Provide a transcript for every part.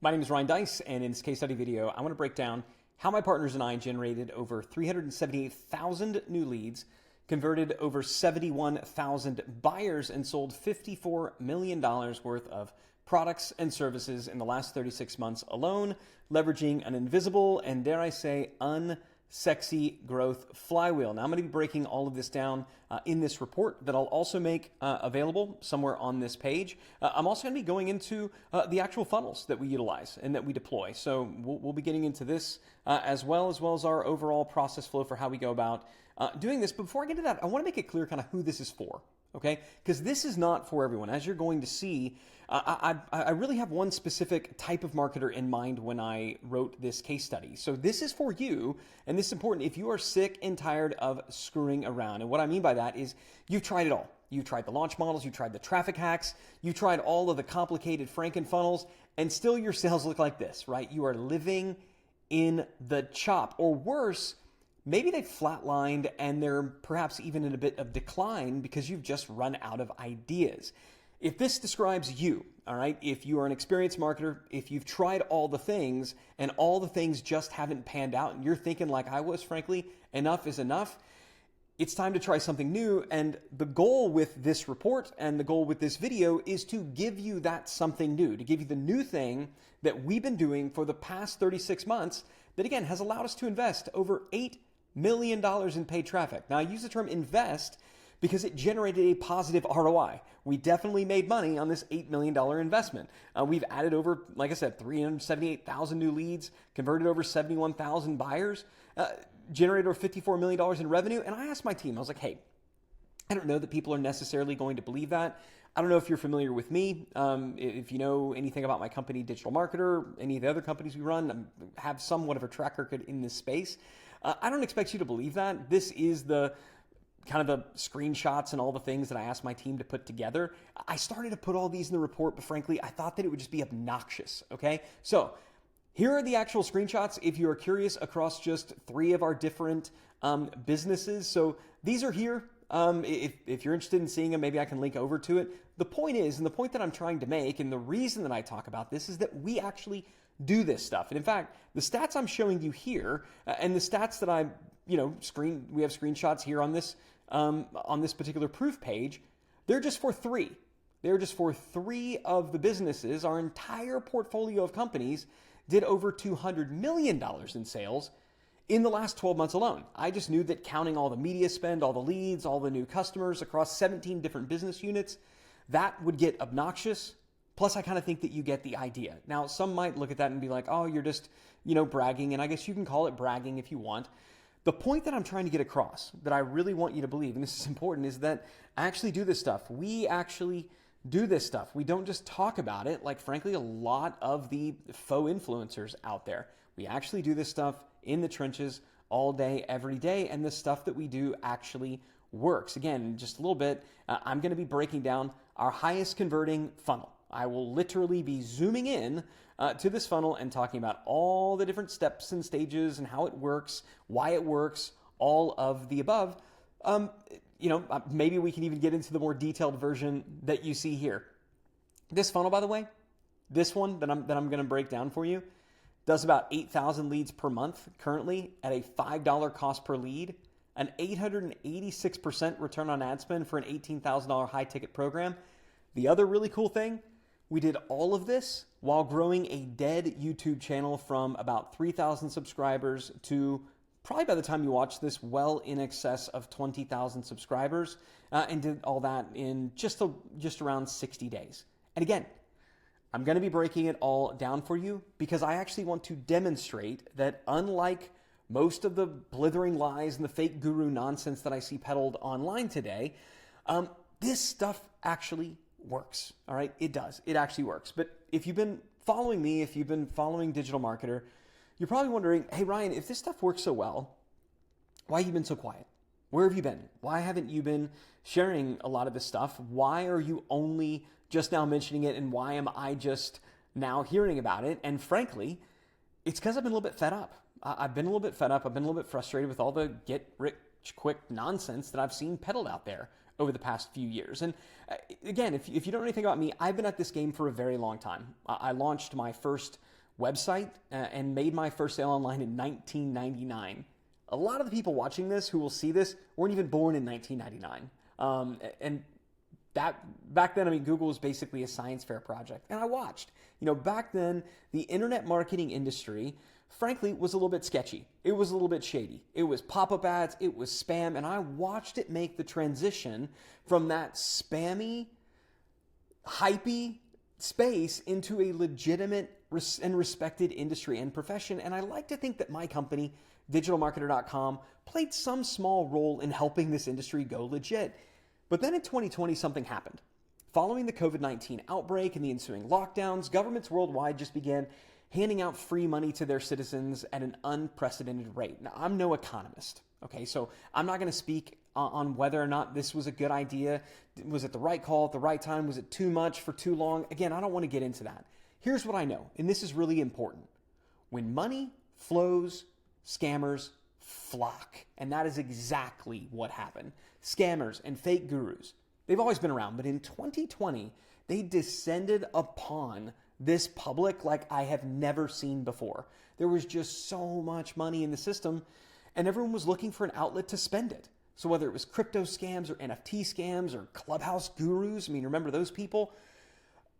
My name is Ryan Dice, and in this case study video, I want to break down how my partners and I generated over 378,000 new leads, converted over 71,000 buyers, and sold $54 million worth of products and services in the last 36 months alone, leveraging an invisible and, dare I say, unsexy growth flywheel. Now, I'm going to be breaking all of this down in this report that I'll also make available somewhere on this page. I'm also going to be going into the actual funnels that we utilize and that we deploy. So we'll be getting into this as well as our overall process flow for how we go about doing this. But before I get to that, I want to make it clear kind of who this is for. Okay, because this is not for everyone. As you're going to see, I really have one specific type of marketer in mind when I wrote this case study. So this is for you, and this is important if you are sick and tired of screwing around. And what I mean by that is you've tried it all. You've tried the launch models, you've tried the traffic hacks, you've tried all of the complicated Franken funnels, and still your sales look like this, right? You are living in the chop, or worse, maybe they've flatlined and they're perhaps even in a bit of decline because you've just run out of ideas. If this describes you, all right, if you are an experienced marketer, if you've tried all the things and all the things just haven't panned out and you're thinking like I was, frankly, enough is enough, it's time to try something new. And the goal with this report and the goal with this video is to give you that something new, to give you the new thing that we've been doing for the past 36 months that, again, has allowed us to invest over $8 million in paid traffic. Now, I use the term invest because it generated a positive ROI. We definitely made money on this $8 million investment. We've added over, like I said, 378,000 new leads, converted over 71,000 buyers, generated over $54 million in revenue. And I asked my team, I was like, hey, I don't know that people are necessarily going to believe that. I don't know if you're familiar with me, if you know anything about my company, Digital Marketer, any of the other companies we run, have somewhat of a track record in this space. I don't expect you to believe that. This is the kind of the screenshots and all the things that I asked my team to put together. I started to put all these in the report, but frankly, I thought that it would just be obnoxious, okay? So here are the actual screenshots if you are curious across just 3 of our different businesses. So these are here. If you're interested in seeing them, maybe I can link over to it. The point is, and the point that I'm trying to make, and the reason that I talk about this is that we actually do this stuff. And in fact, the stats I'm showing you here, and the stats that we have screenshots here on this particular proof page, they're just for 3. They're just for 3 of the businesses. Our entire portfolio of companies did over $200 million in sales in the last 12 months alone. I just knew that counting all the media spend, all the leads, all the new customers across 17 different business units, that would get obnoxious. Plus, I kind of think that you get the idea. Now, some might look at that and be like, oh, you're just, bragging. And I guess you can call it bragging if you want. The point that I'm trying to get across, that I really want you to believe, and this is important, is that I actually do this stuff. We actually do this stuff. We don't just talk about it like, frankly, a lot of the faux influencers out there. We actually do this stuff in the trenches all day, every day, and the stuff that we do actually works. Again, in just a little bit, I'm going to be breaking down our highest converting funnel. I will literally be zooming in to this funnel and talking about all the different steps and stages and how it works, why it works, all of the above. Maybe we can even get into the more detailed version that you see here. This funnel, by the way, this one that I'm going to break down for you, does about 8,000 leads per month currently at a $5 cost per lead, an 886% return on ad spend for an $18,000 high ticket program. The other really cool thing, we did all of this while growing a dead YouTube channel from about 3,000 subscribers to probably, by the time you watch this, well in excess of 20,000 subscribers, and did all that in just around 60 days. And again, I'm going to be breaking it all down for you because I actually want to demonstrate that unlike most of the blithering lies and the fake guru nonsense that I see peddled online today, this stuff actually works. All right, it does. It actually works. But if you've been following me, if you've been following Digital Marketer, you're probably wondering, hey, Ryan, if this stuff works so well, why have you been so quiet? Where have you been? Why haven't you been sharing a lot of this stuff? Why are you only just now mentioning it? And why am I just now hearing about it? And frankly, it's because I've been a little bit fed up. I've been a little bit fed up. I've been a little bit frustrated with all the get rich quick nonsense that I've seen peddled out there over the past few years. And again, if you don't know anything about me, I've been at this game for a very long time. I launched my first website and made my first sale online in 1999. A lot of the people watching this who will see this weren't even born in 1999. And that back then, I mean, Google was basically a science fair project. And I watched, back then, the internet marketing industry, frankly, was a little bit sketchy. It was a little bit shady. It was pop-up ads. It was spam. And I watched it make the transition from that spammy, hypey space into a legitimate and respected industry and profession. And I like to think that my company, digitalmarketer.com, played some small role in helping this industry go legit. But then in 2020, something happened. Following the COVID-19 outbreak and the ensuing lockdowns, governments worldwide just began handing out free money to their citizens at an unprecedented rate. Now, I'm no economist, okay? So I'm not going to speak on whether or not this was a good idea. Was it the right call at the right time? Was it too much for too long? Again, I don't want to get into that. Here's what I know, and this is really important. When money flows, scammers flock. And that is exactly what happened. Scammers and fake gurus, they've always been around, but in 2020, they descended upon this public like I have never seen before. There was just so much money in the system, and everyone was looking for an outlet to spend it. So whether it was crypto scams or NFT scams or Clubhouse gurus, I mean, remember those people?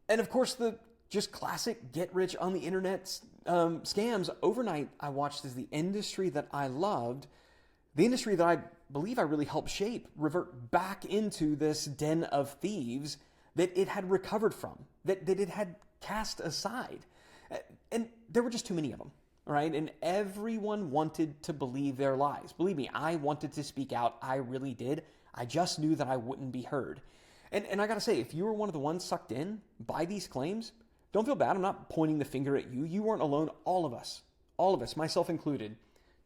And of course, the just classic get rich on the internet scams. Overnight, I watched as the industry that I loved, the industry that I believe I really helped shape, revert back into this den of thieves that it had recovered from, that it had cast aside. And there were just too many of them, right? And everyone wanted to believe their lies. Believe me, I wanted to speak out. I really did. I just knew that I wouldn't be heard. And I gotta say, if you were one of the ones sucked in by these claims, don't feel bad. I'm not pointing the finger at you. You weren't alone. All of us, myself included,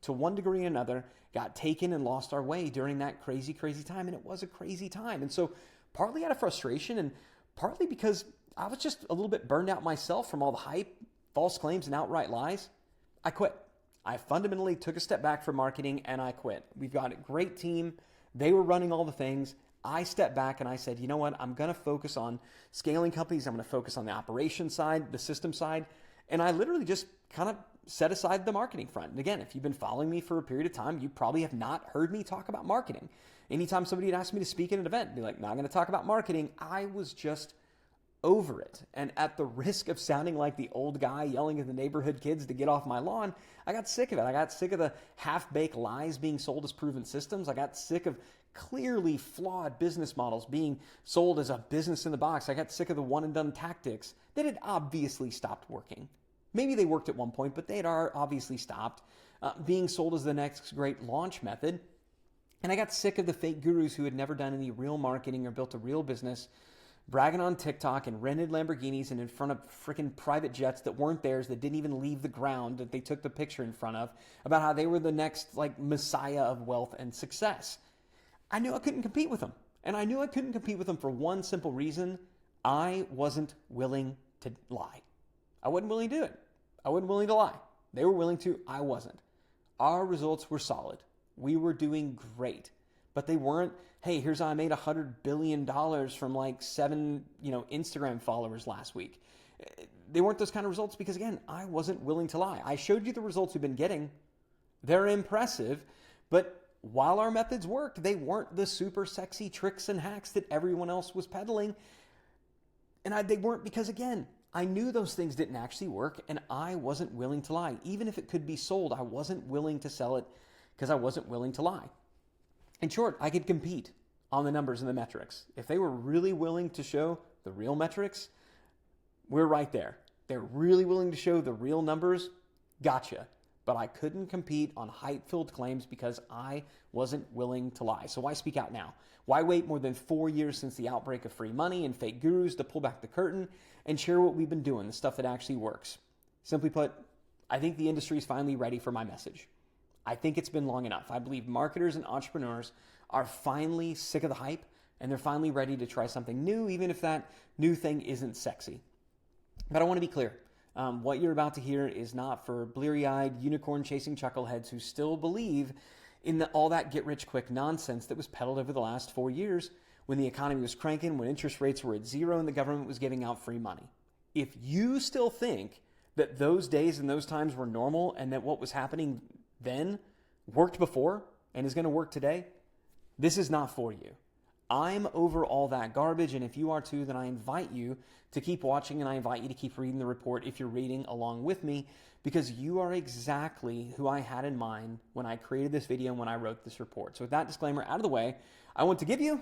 to one degree or another, got taken and lost our way during that crazy, crazy time. And it was a crazy time. And so partly out of frustration and partly because I was just a little bit burned out myself from all the hype, false claims, and outright lies, I quit. I fundamentally took a step back from marketing and I quit. We've got a great team. They were running all the things. I stepped back and I said, you know what? I'm going to focus on scaling companies. I'm going to focus on the operation side, the system side. And I literally just kind of set aside the marketing front. And again, if you've been following me for a period of time, you probably have not heard me talk about marketing. Anytime somebody had asked me to speak at an event, be like, not going to talk about marketing, I was just over it. And at the risk of sounding like the old guy yelling at the neighborhood kids to get off my lawn, I got sick of it. I got sick of the half-baked lies being sold as proven systems. I got sick of clearly flawed business models being sold as a business in the box. I got sick of the one-and-done tactics that had obviously stopped working. Maybe they worked at one point, but they had obviously stopped being sold as the next great launch method. And I got sick of the fake gurus who had never done any real marketing or built a real business, bragging on TikTok and rented Lamborghinis and in front of freaking private jets that weren't theirs, that didn't even leave the ground, that they took the picture in front of, about how they were the next messiah of wealth and success. I knew I couldn't compete with them. And I knew I couldn't compete with them for one simple reason. I wasn't willing to lie. I wasn't willing to do it. I wasn't willing to lie. They were willing to. I wasn't. Our results were solid. We were doing great. But they weren't, hey, here's how I made $100 billion from 7, Instagram followers last week. They weren't those kind of results because, again, I wasn't willing to lie. I showed you the results we've been getting. They're impressive, but while our methods worked, they weren't the super sexy tricks and hacks that everyone else was peddling. And they weren't because, again, I knew those things didn't actually work and I wasn't willing to lie. Even if it could be sold, I wasn't willing to sell it because I wasn't willing to lie. In short, I could compete on the numbers and the metrics. If they were really willing to show the real metrics, we're right there. They're really willing to show the real numbers, gotcha. But I couldn't compete on hype-filled claims because I wasn't willing to lie. So why speak out now? Why wait more than 4 years since the outbreak of free money and fake gurus to pull back the curtain and share what we've been doing, the stuff that actually works? Simply put, I think the industry is finally ready for my message. I think it's been long enough. I believe marketers and entrepreneurs are finally sick of the hype and they're finally ready to try something new, even if that new thing isn't sexy. But I want to be clear. What you're about to hear is not for bleary-eyed, unicorn-chasing chuckleheads who still believe in all that get-rich-quick nonsense that was peddled over the last 4 years when the economy was cranking, when interest rates were at zero, and the government was giving out free money. If you still think that those days and those times were normal and that what was happening then worked before and is going to work today, this is not for you. I'm over all that garbage, and if you are too, then I invite you to keep watching, and I invite you to keep reading the report if you're reading along with me, because you are exactly who I had in mind when I created this video and when I wrote this report. So with that disclaimer out of the way, I want to give you,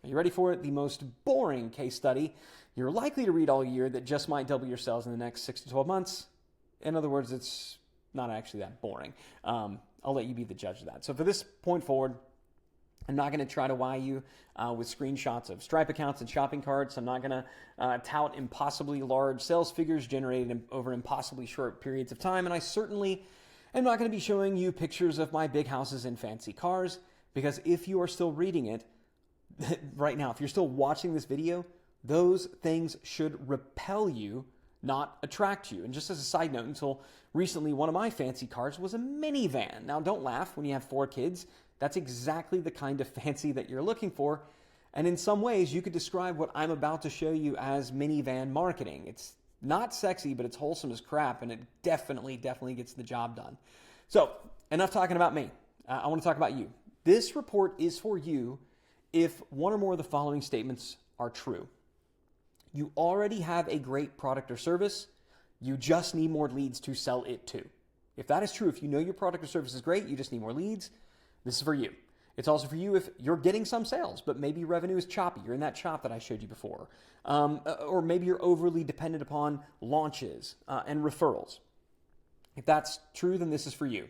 are you ready for it, the most boring case study you're likely to read all year that just might double your sales in the next 6 to 12 months. In other words, it's not actually that boring. I'll let you be the judge of that. So for this point forward, I'm not going to try to wow you with screenshots of Stripe accounts and shopping carts. I'm not going to tout impossibly large sales figures generated over impossibly short periods of time. And I certainly am not going to be showing you pictures of my big houses and fancy cars, because if you are still reading it right now, if you're still watching this video, those things should repel you, not attract you. And just as a side note, until recently, one of my fancy cars was a minivan. Now, don't laugh when you have 4 kids. That's exactly the kind of fancy that you're looking for. And in some ways, you could describe what I'm about to show you as minivan marketing. It's not sexy, but it's wholesome as crap, and it definitely gets the job done. So, enough talking about me. I want to talk about you. This report is for you if one or more of the following statements are true. You already have a great product or service. You just need more leads to sell it to. If that is true, if you know your product or service is great, you just need more leads, this is for you. It's also for you if you're getting some sales, but maybe revenue is choppy. You're in that chop that I showed you before. Or maybe you're overly dependent upon launches and referrals. If that's true, then this is for you.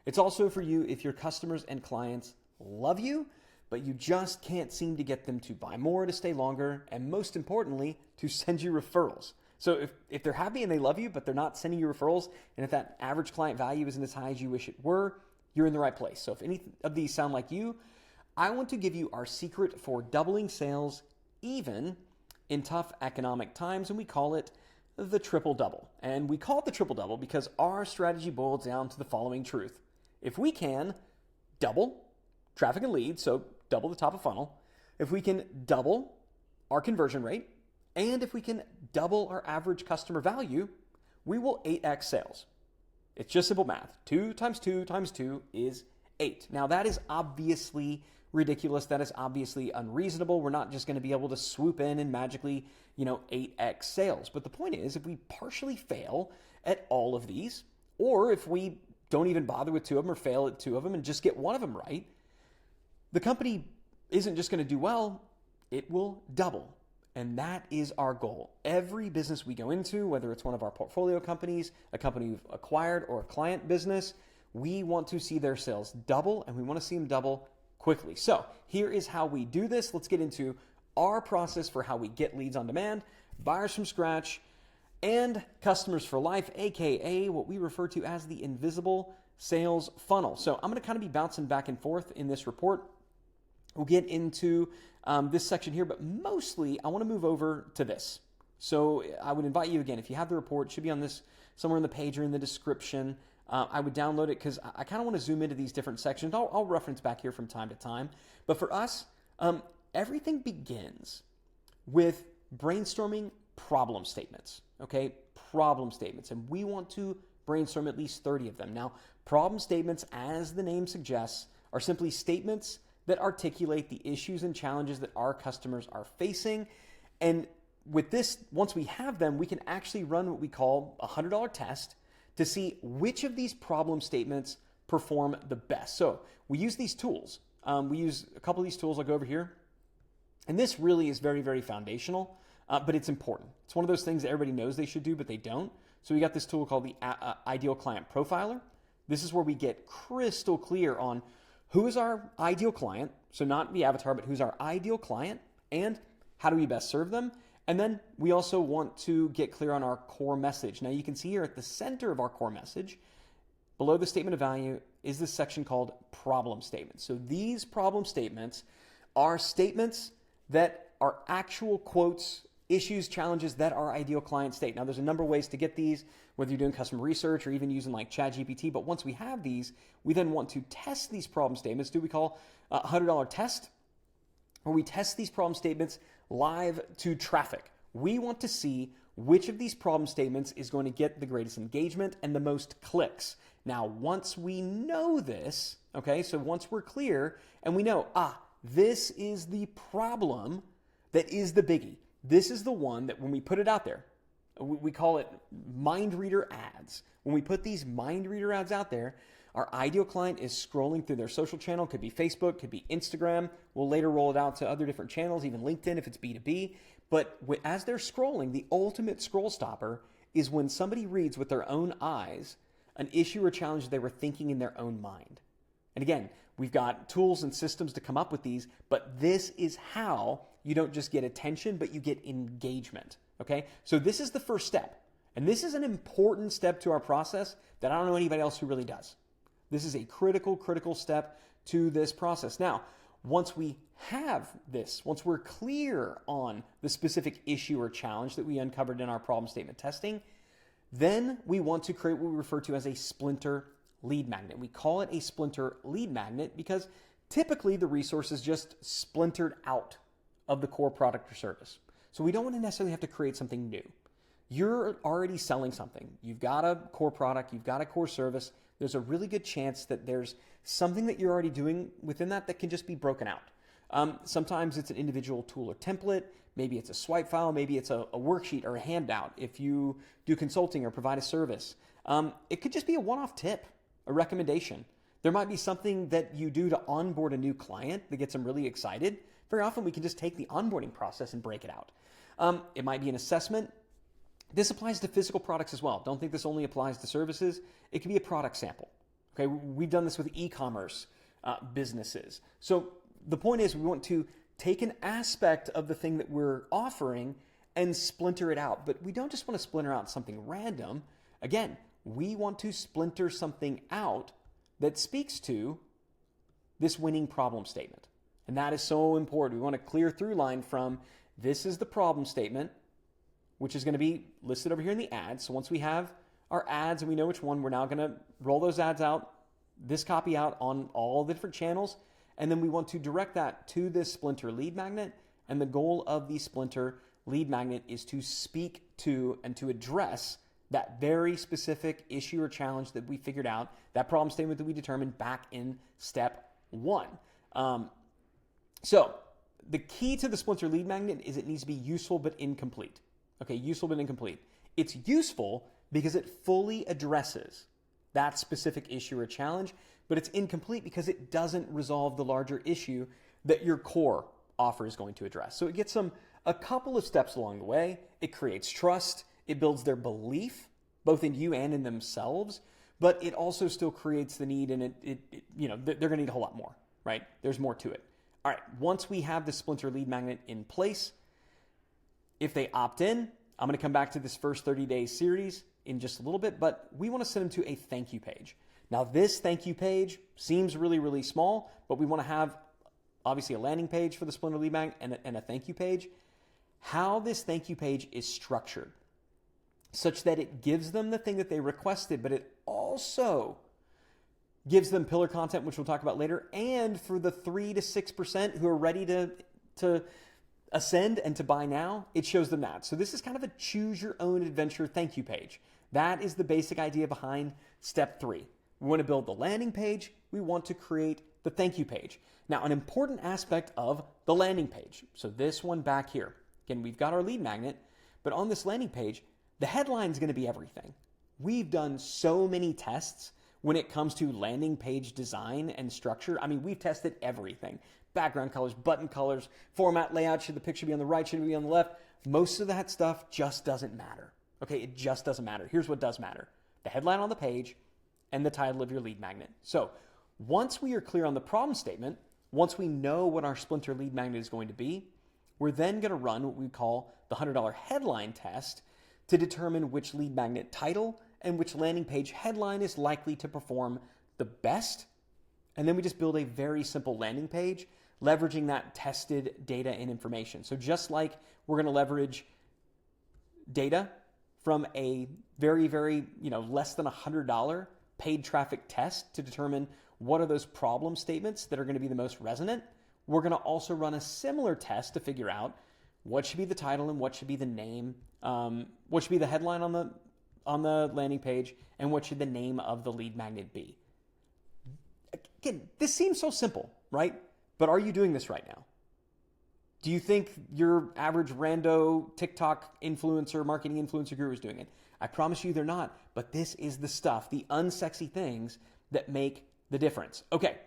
It's also for you if your customers and clients love you, but you just can't seem to get them to buy more, to stay longer, and most importantly, to send you referrals. So if they're happy and they love you, but they're not sending you referrals, and if that average client value isn't as high as you wish it were, you're in the right place. So if any of these sound like you, I want to give you our secret for doubling sales even in tough economic times, and we call it the triple double. And we call it the triple double because our strategy boils down to the following truth. If we can double traffic and leads, so double the top of funnel, if we can double our conversion rate, and if we can double our average customer value, we will 8x sales. It's just simple math. 2 times 2 times 2 is 8. Now, that is obviously ridiculous. That is obviously unreasonable. We're not just going to be able to swoop in and magically, 8x sales. But the point is, if we partially fail at all of these, or if we don't even bother with 2 of them or fail at 2 of them and just get 1 of them right, the company isn't just going to do well, it will double. And that is our goal. Every business we go into, whether it's one of our portfolio companies, a company we've acquired, or a client business, we want to see their sales double, and we want to see them double quickly. So here is how we do this. Let's get into our process for how we get leads on demand, buyers from scratch, and customers for life, a.k.a. what we refer to as the invisible sales funnel. So I'm going to kind of be bouncing back and forth in this report. We'll get into this section here, but mostly I want to move over to this. So I would invite you again, if you have the report, it should be on this somewhere in the page or in the description. I would download it because I kind of want to zoom into these different sections. I'll reference back here from time to time. But for us, everything begins with brainstorming problem statements, okay? Problem statements. And we want to brainstorm at least 30 of them. Now, problem statements, as the name suggests, are simply statements that articulate the issues and challenges that our customers are facing. And with this, once we have them, we can actually run what we call a $100 test to see which of these problem statements perform the best. So we use these tools. We use a couple of these tools. I'll go over here. And this really is very, very foundational, but it's important. It's one of those things that everybody knows they should do, but they don't. So we got this tool called the Ideal Client Profiler. This is where we get crystal clear on who is our ideal client, so not the avatar, but who's our ideal client, and how do we best serve them? And then we also want to get clear on our core message. Now you can see here at the center of our core message, below the statement of value, is this section called problem statements. So these problem statements are statements that are actual quotes, issues, challenges that our ideal clients state. Now there's a number of ways to get these, whether you're doing customer research or even using like ChatGPT. But once we have these, we then want to test these problem statements. Do we call a $100 test? Where we test these problem statements live to traffic. We want to see which of these problem statements is going to get the greatest engagement and the most clicks. Now, once we know this, okay, so once we're clear and we know, this is the problem that is the biggie. This is the one that when we put it out there, we call it mind reader ads. When we put these mind reader ads out there, our ideal client is scrolling through their social channel. Could be Facebook, could be Instagram. We'll later roll it out to other different channels, even LinkedIn if it's B2B. But as they're scrolling, the ultimate scroll stopper is when somebody reads with their own eyes an issue or challenge they were thinking in their own mind. And again, we've got tools and systems to come up with these, but this is how you don't just get attention, but you get engagement, okay? So this is the first step. And this is an important step to our process that I don't know anybody else who really does. This is a critical step to this process. Now, once we have this, once we're clear on the specific issue or challenge that we uncovered in our problem statement testing, then we want to create what we refer to as a splinter lead magnet. We call it a splinter lead magnet because typically the resource is just splintered out of the core product or service. So we don't want to necessarily have to create something new. You're already selling something. You've got a core product, you've got a core service. There's a really good chance that there's something that you're already doing within that can just be broken out. Sometimes it's an individual tool or template. Maybe it's a swipe file. Maybe it's a worksheet or a handout if you do consulting or provide a service. It could just be a one-off tip, a recommendation. There might be something that you do to onboard a new client that gets them really excited. Very often we can just take the onboarding process and break it out. It might be an assessment. This applies to physical products as well. Don't think this only applies to services. It can be a product sample. Okay, we've done this with e-commerce businesses. So the point is we want to take an aspect of the thing that we're offering and splinter it out. But we don't just want to splinter out something random. Again, we want to splinter something out that speaks to this winning problem statement. And that is so important. We want a clear through line from this is the problem statement, which is going to be listed over here in the ads. So once we have our ads and we know which one, we're now going to roll those ads out, this copy out on all the different channels. And then we want to direct that to this splinter lead magnet. And the goal of the splinter lead magnet is to speak to and to address that very specific issue or challenge that we figured out, that problem statement that we determined back in step 1. So the key to the splinter lead magnet is it needs to be useful but incomplete. Okay, useful but incomplete. It's useful because it fully addresses that specific issue or challenge, but it's incomplete because it doesn't resolve the larger issue that your core offer is going to address. So it gets them a couple of steps along the way. It creates trust. It builds their belief, both in you and in themselves, but it also still creates the need, and they're going to need a whole lot more, right? There's more to it. All right, once we have the splinter lead magnet in place, if they opt in, I'm going to come back to this first 30-day series in just a little bit, but we want to send them to a thank you page. Now, this thank you page seems really, really small, but we want to have obviously a landing page for the splinter lead magnet and a thank you page. How this thank you page is structured such that it gives them the thing that they requested, but it also gives them pillar content, which we'll talk about later, and for the 3 to 6% who are ready to ascend and to buy now, it shows them that. So this is kind of a choose your own adventure thank you page. That is the basic idea behind step 3. We want to build the landing page. We want to create the thank you page. Now, an important aspect of the landing page. So this one back here. Again, we've got our lead magnet, but on this landing page, the headline is going to be everything. We've done so many tests when it comes to landing page design and structure. I mean, we've tested everything. Background colors, button colors, format, layout. Should the picture be on the right? Should it be on the left? Most of that stuff just doesn't matter. Okay, it just doesn't matter. Here's what does matter. The headline on the page and the title of your lead magnet. So once we are clear on the problem statement, once we know what our splinter lead magnet is going to be, we're then going to run what we call the $100 headline test to determine which lead magnet title and which landing page headline is likely to perform the best. And then we just build a very simple landing page, leveraging that tested data and information. So just like we're going to leverage data from a very, very, less than $100 paid traffic test to determine what are those problem statements that are going to be the most resonant, we're going to also run a similar test to figure out what should be the title and what should be the name, what should be the headline on the landing page, and what should the name of the lead magnet be. Again, this seems so simple, right? But are you doing this right now? Do you think your average rando TikTok influencer, marketing influencer guru is doing it? I promise you they're not, but this is the stuff, the unsexy things that make the difference. Okay,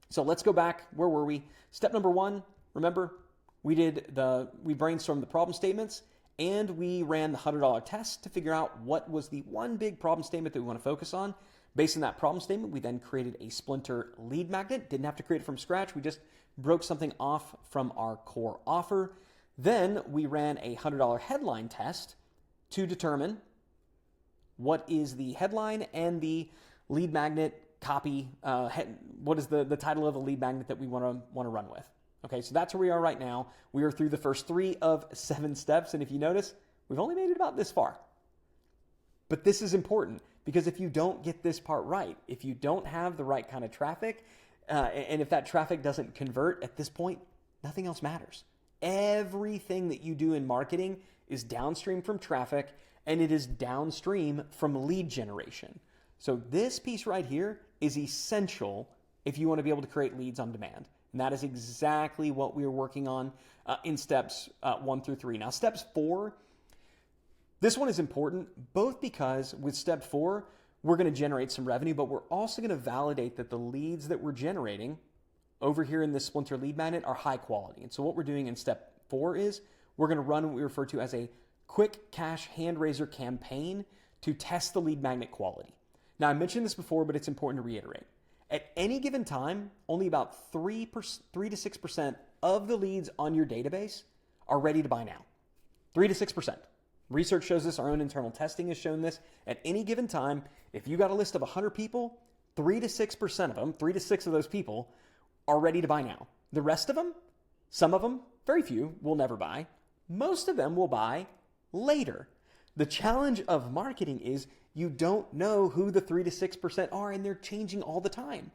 so let's go back. Where were we? Step number 1, remember, we brainstormed the problem statements and we ran the $100 test to figure out what was the one big problem statement that we want to focus on. Based on that problem statement, we then created a splinter lead magnet. Didn't have to create it from scratch. We just broke something off from our core offer. Then we ran a $100 headline test to determine what is the headline and the lead magnet copy, what is the title of the lead magnet that we want to run with. Okay, so that's where we are right now. We are through the first 3 of 7 steps, and if you notice, we've only made it about this far. But this is important because if you don't get this part right, if you don't have the right kind of traffic, and if that traffic doesn't convert at this point, nothing else matters. Everything that you do in marketing is downstream from traffic, and it is downstream from lead generation. So this piece right here is essential if you want to be able to create leads on demand. And that is exactly what we are working on in steps 1 through 3. Now, steps 4, this one is important both because with step 4, we're going to generate some revenue, but we're also going to validate that the leads that we're generating over here in this splinter lead magnet are high quality. And so what we're doing in step 4 is we're going to run what we refer to as a quick cash hand raiser campaign to test the lead magnet quality. Now, I mentioned this before, but it's important to reiterate. At any given time, only about 3 to 6% of the leads on your database are ready to buy now. 3 to 6%. Research shows this. Our own internal testing has shown this. At any given time, if you got a list of 100 people, 3 to 6% of them, 3 to 6 of those people are ready to buy now. The rest of them, some of them, very few, will never buy. Most of them will buy later. The challenge of marketing is you don't know who the 3 to 6% are, and they're changing all the time.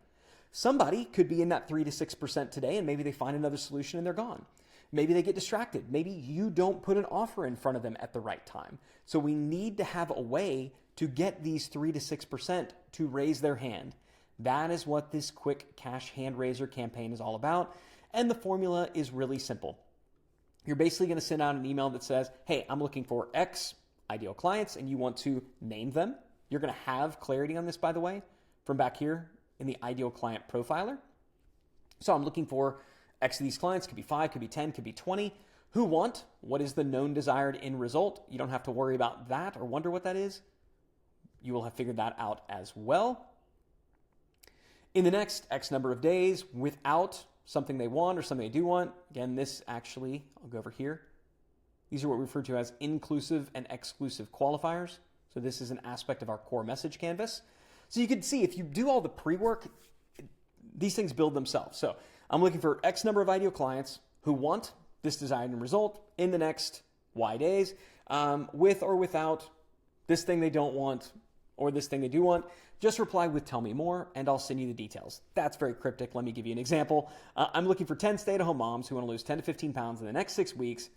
Somebody could be in that 3 to 6% today, and maybe they find another solution and they're gone. Maybe they get distracted. Maybe you don't put an offer in front of them at the right time. So we need to have a way to get these 3 to 6% to raise their hand. That is what this quick cash hand raiser campaign is all about. And the formula is really simple. You're basically going to send out an email that says, hey, I'm looking for X ideal clients, and you want to name them. You're going to have clarity on this, by the way, from back here in the ideal client profiler. So I'm looking for X of these clients, could be 5, could be 10, could be 20, who want what is the known desired end result. You don't have to worry about that or wonder what that is. You will have figured that out as well. In the next X number of days, without something they want or something they do want, again, this actually, I'll go over here. These are what we refer to as inclusive and exclusive qualifiers. So this is an aspect of our core message canvas. So you can see if you do all the pre-work, these things build themselves. So I'm looking for X number of ideal clients who want this desired end result in the next Y days, with or without this thing they don't want or this thing they do want. Just reply with tell me more and I'll send you the details. That's very cryptic. Let me give you an example. I'm looking for 10 stay-at-home moms who want to lose 10 to 15 pounds in the next 6 weeks,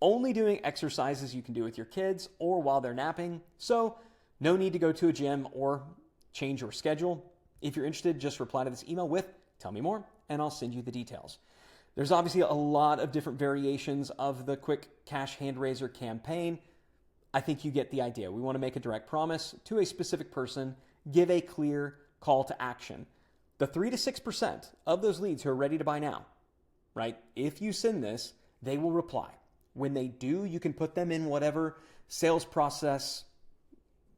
only doing exercises you can do with your kids or while they're napping. So no need to go to a gym or change your schedule. If you're interested, just reply to this email with tell me more and I'll send you the details. There's obviously a lot of different variations of the quick cash hand raiser campaign. I think you get the idea. We want to make a direct promise to a specific person, give a clear call to action. The 3 to 6% of those leads who are ready to buy now, right? If you send this, they will reply. When they do, you can put them in whatever sales process,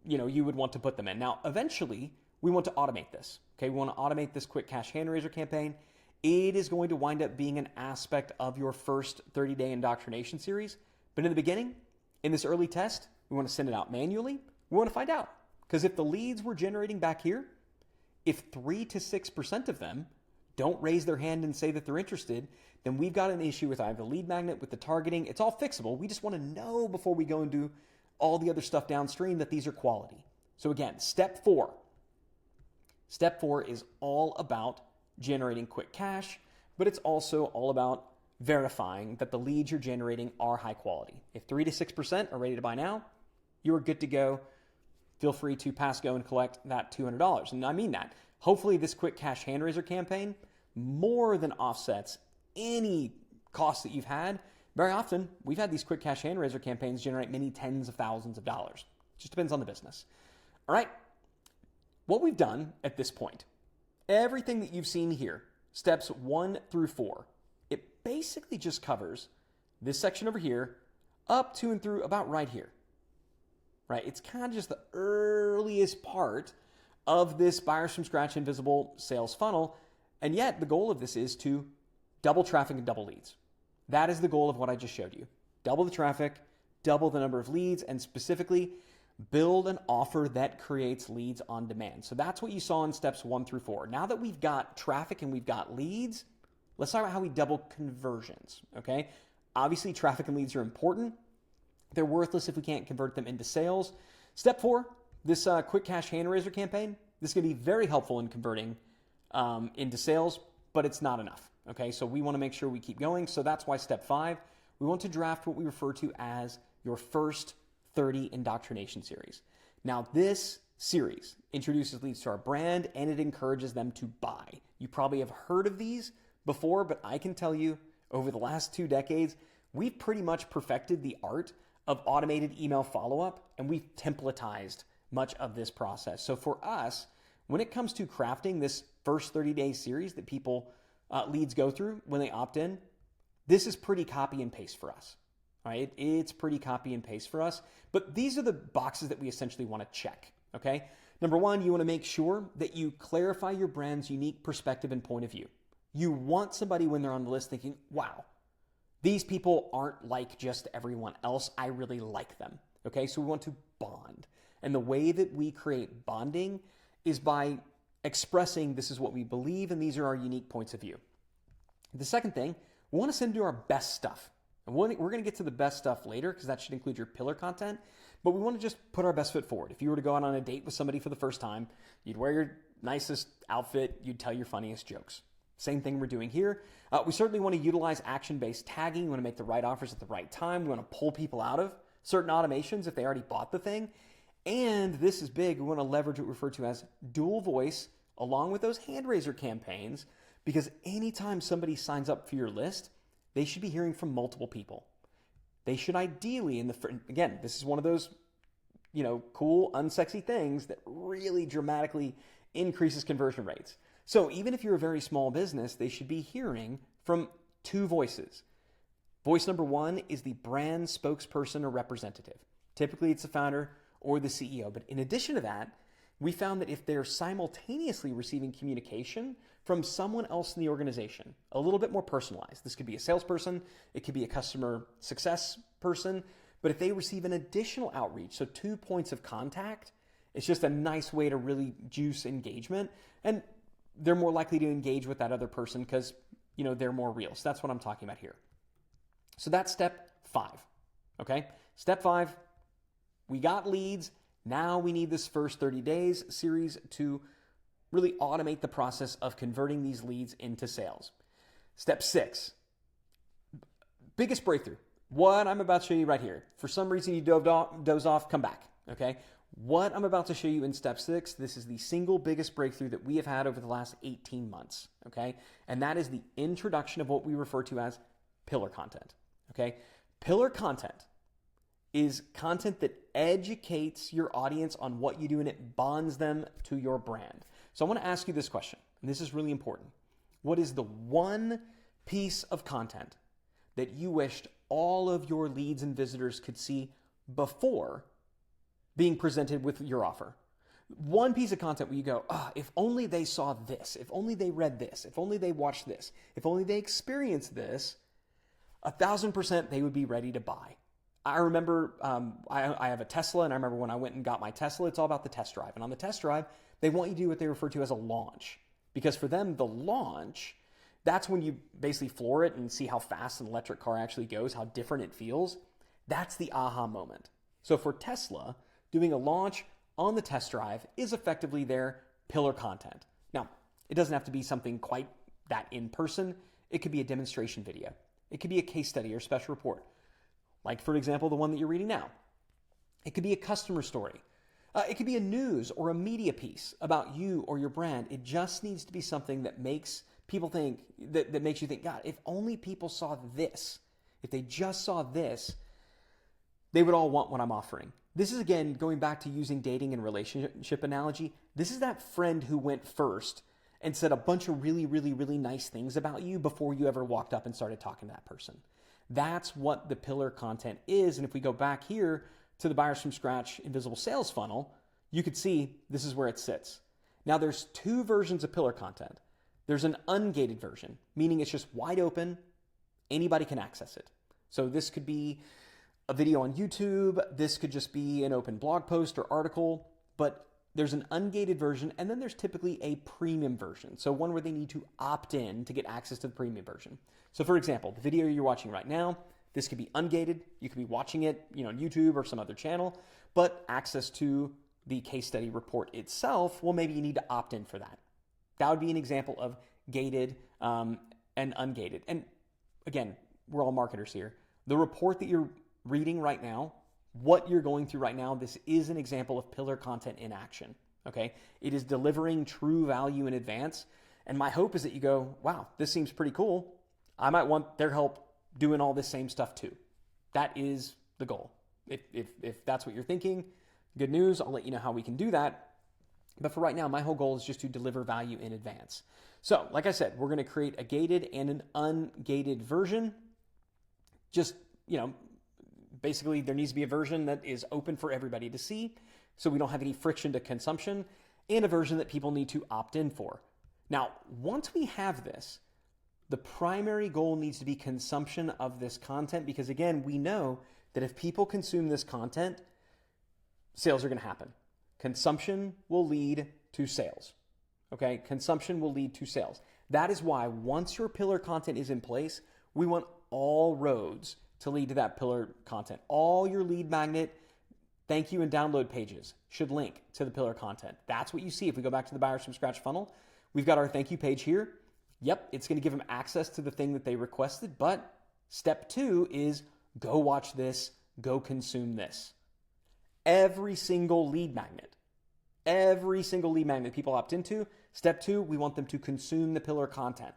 you would want to put them in. Now, eventually, we want to automate this. Okay, we want to automate this quick cash hand raiser campaign. It is going to wind up being an aspect of your first 30-day indoctrination series. But in the beginning, in this early test, we want to send it out manually. We want to find out. Because if the leads we're generating back here, if 3 to 6% of them don't raise their hand and say that they're interested, then we've got an issue with either the lead magnet, with the targeting. It's all fixable. We just want to know before we go and do all the other stuff downstream that these are quality. So again, step 4. Step 4 is all about generating quick cash, but it's also all about verifying that the leads you're generating are high quality. If 3 to 6% are ready to buy now, you are good to go. Feel free to pass go and collect that $200. And I mean that. Hopefully this quick cash hand raiser campaign more than offsets any cost that you've had. Very often, we've had these quick cash hand raiser campaigns generate many tens of thousands of dollars. Just depends on the business. All right. What we've done at this point, everything that you've seen here, steps 1 through 4, it basically just covers this section over here up to and through about right here. Right? It's kind of just the earliest part of this buyers from scratch invisible sales funnel. And yet the goal of this is to double traffic and double leads. That is the goal of what I just showed you. Double the traffic, double the number of leads, and specifically build an offer that creates leads on demand. So that's what you saw in steps 1 through 4. Now that we've got traffic and we've got leads, let's talk about how we double conversions, okay? Obviously, traffic and leads are important. They're worthless if we can't convert them into sales. Step 4, this quick cash hand raiser campaign, this is going to be very helpful in converting into sales, but it's not enough, okay? So we want to make sure we keep going. So that's why step 5, we want to draft what we refer to as your first 30 indoctrination series. Now, this series introduces leads to our brand and it encourages them to buy. You probably have heard of these before, but I can tell you over the last 2 decades, we've pretty much perfected the art of automated email follow-up, and we've templatized much of this process. So for us, when it comes to crafting this first 30-day series that people, leads go through when they opt in, this is pretty copy and paste for us, right? It's pretty copy and paste for us, but these are the boxes that we essentially want to check, okay? Number 1, you want to make sure that you clarify your brand's unique perspective and point of view. You want somebody when they're on the list thinking, wow, these people aren't like just everyone else. I really like them. Okay, so we want to bond. And the way that we create bonding is by expressing this is what we believe and these are our unique points of view. The second thing, we want to send to our best stuff. And we're going to get to the best stuff later because that should include your pillar content. But we want to just put our best foot forward. If you were to go out on a date with somebody for the first time, you'd wear your nicest outfit, you'd tell your funniest jokes. Same thing we're doing here. We certainly want to utilize action-based tagging. We want to make the right offers at the right time. We want to pull people out of certain automations if they already bought the thing. And this is big. We want to leverage what we refer to as dual voice along with those hand raiser campaigns, because anytime somebody signs up for your list, they should be hearing from multiple people. They should ideally, again, this is one of those, cool, unsexy things that really dramatically increases conversion rates. So even if you're a very small business, they should be hearing from 2 voices. Voice number 1 is the brand spokesperson or representative. Typically, it's the founder or the CEO. But in addition to that, we found that if they're simultaneously receiving communication from someone else in the organization, a little bit more personalized, this could be a salesperson, it could be a customer success person, but if they receive an additional outreach, so 2 points of contact, it's just a nice way to really juice engagement. And they're more likely to engage with that other person because, they're more real. So that's what I'm talking about here. So that's step 5, okay? Step 5, we got leads. Now we need this first 30 days series to really automate the process of converting these leads into sales. Step 6, biggest breakthrough. What I'm about to show you right here. For some reason you doze off, come back, okay? What I'm about to show you in step 6, this is the single biggest breakthrough that we have had over the last 18 months, okay? And that is the introduction of what we refer to as pillar content, okay? Pillar content is content that educates your audience on what you do and it bonds them to your brand. So I want to ask you this question, and this is really important. What is the one piece of content that you wished all of your leads and visitors could see before being presented with your offer? One piece of content where you go, if only they saw this, if only they read this, if only they watched this, if only they experienced this, 1,000% they would be ready to buy. I remember I have a Tesla, and I remember when I went and got my Tesla, it's all about the test drive. And on the test drive, they want you to do what they refer to as a launch. Because for them, the launch, that's when you basically floor it and see how fast an electric car actually goes, how different it feels. That's the aha moment. So for Tesla, doing a launch on the test drive is effectively their pillar content. Now, it doesn't have to be something quite that in person. It could be a demonstration video. It could be a case study or special report. Like, for example, the one that you're reading now. It could be a customer story. It could be a news or a media piece about you or your brand. It just needs to be something that makes people think, that makes you think, God, if only people saw this, if they just saw this, they would all want what I'm offering. This is, again, going back to using dating and relationship analogy. This is that friend who went first and said a bunch of really, really, really nice things about you before you ever walked up and started talking to that person. That's what the pillar content is. And if we go back here to the Buyers from Scratch Invisible Sales Funnel, you could see this is where it sits. Now, there's two versions of pillar content. There's an ungated version, meaning it's just wide open. Anybody can access it. So this could be a video on YouTube. This could just be an open blog post or article, but there's an ungated version, and then there's typically a premium version. So one where they need to opt in to get access to the premium version. So for example, the video you're watching right now, this could be ungated. You could be watching it, on YouTube or some other channel, but access to the case study report itself, well, maybe you need to opt in for that. That would be an example of gated and ungated. And again, we're all marketers here. The report that you're reading right now, what you're going through right now, this is an example of pillar content in action, okay? It is delivering true value in advance. And my hope is that you go, wow, this seems pretty cool. I might want their help doing all this same stuff too. That is the goal. If that's what you're thinking, good news. I'll let you know how we can do that. But for right now, my whole goal is just to deliver value in advance. So like I said, we're going to create a gated and an ungated version. Just, basically there needs to be a version that is open for everybody to see so we don't have any friction to consumption, and a version that people need to opt in for. Now, once we have this, the primary goal needs to be consumption of this content, because again, we know that if people consume this content, sales are going to happen. Consumption will lead to sales. Okay? Consumption will lead to sales. That is why once your pillar content is in place, we want all roads to lead to that pillar content. All your lead magnet, thank you, and download pages should link to the pillar content. That's what you see. If we go back to the Buyers from Scratch funnel, we've got our thank you page here. Yep, it's going to give them access to the thing that they requested, but step 2 is go watch this, go consume this. Every single lead magnet people opt into, step 2, we want them to consume the pillar content.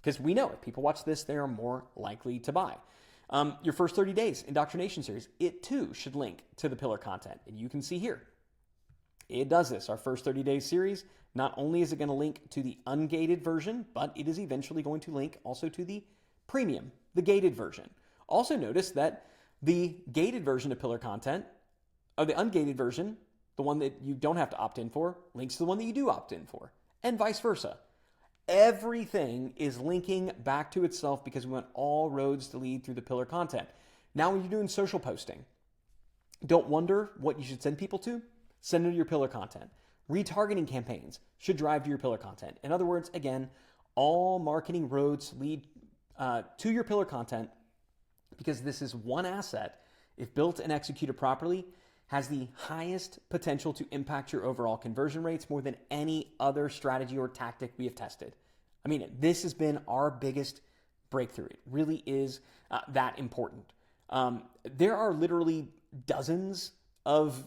Because we know if people watch this, they are more likely to buy. Your first 30 days Indoctrination series, it too should link to the pillar content. And you can see here, it does this. Our first 30 days series, not only is it going to link to the ungated version, but it is eventually going to link also to the premium, the gated version. Also notice that the gated version of pillar content, or the ungated version, the one that you don't have to opt in for, links to the one that you do opt in for, and vice versa. Everything is linking back to itself because we want all roads to lead through the pillar content. Now, when you're doing social posting, don't wonder what you should send people to. Send them to your pillar content. Retargeting campaigns should drive to your pillar content. In other words, again, all marketing roads lead to your pillar content, because this is one asset, if built and executed properly, has the highest potential to impact your overall conversion rates more than any other strategy or tactic we have tested. I mean, this has been our biggest breakthrough. It really is that important. There are literally dozens of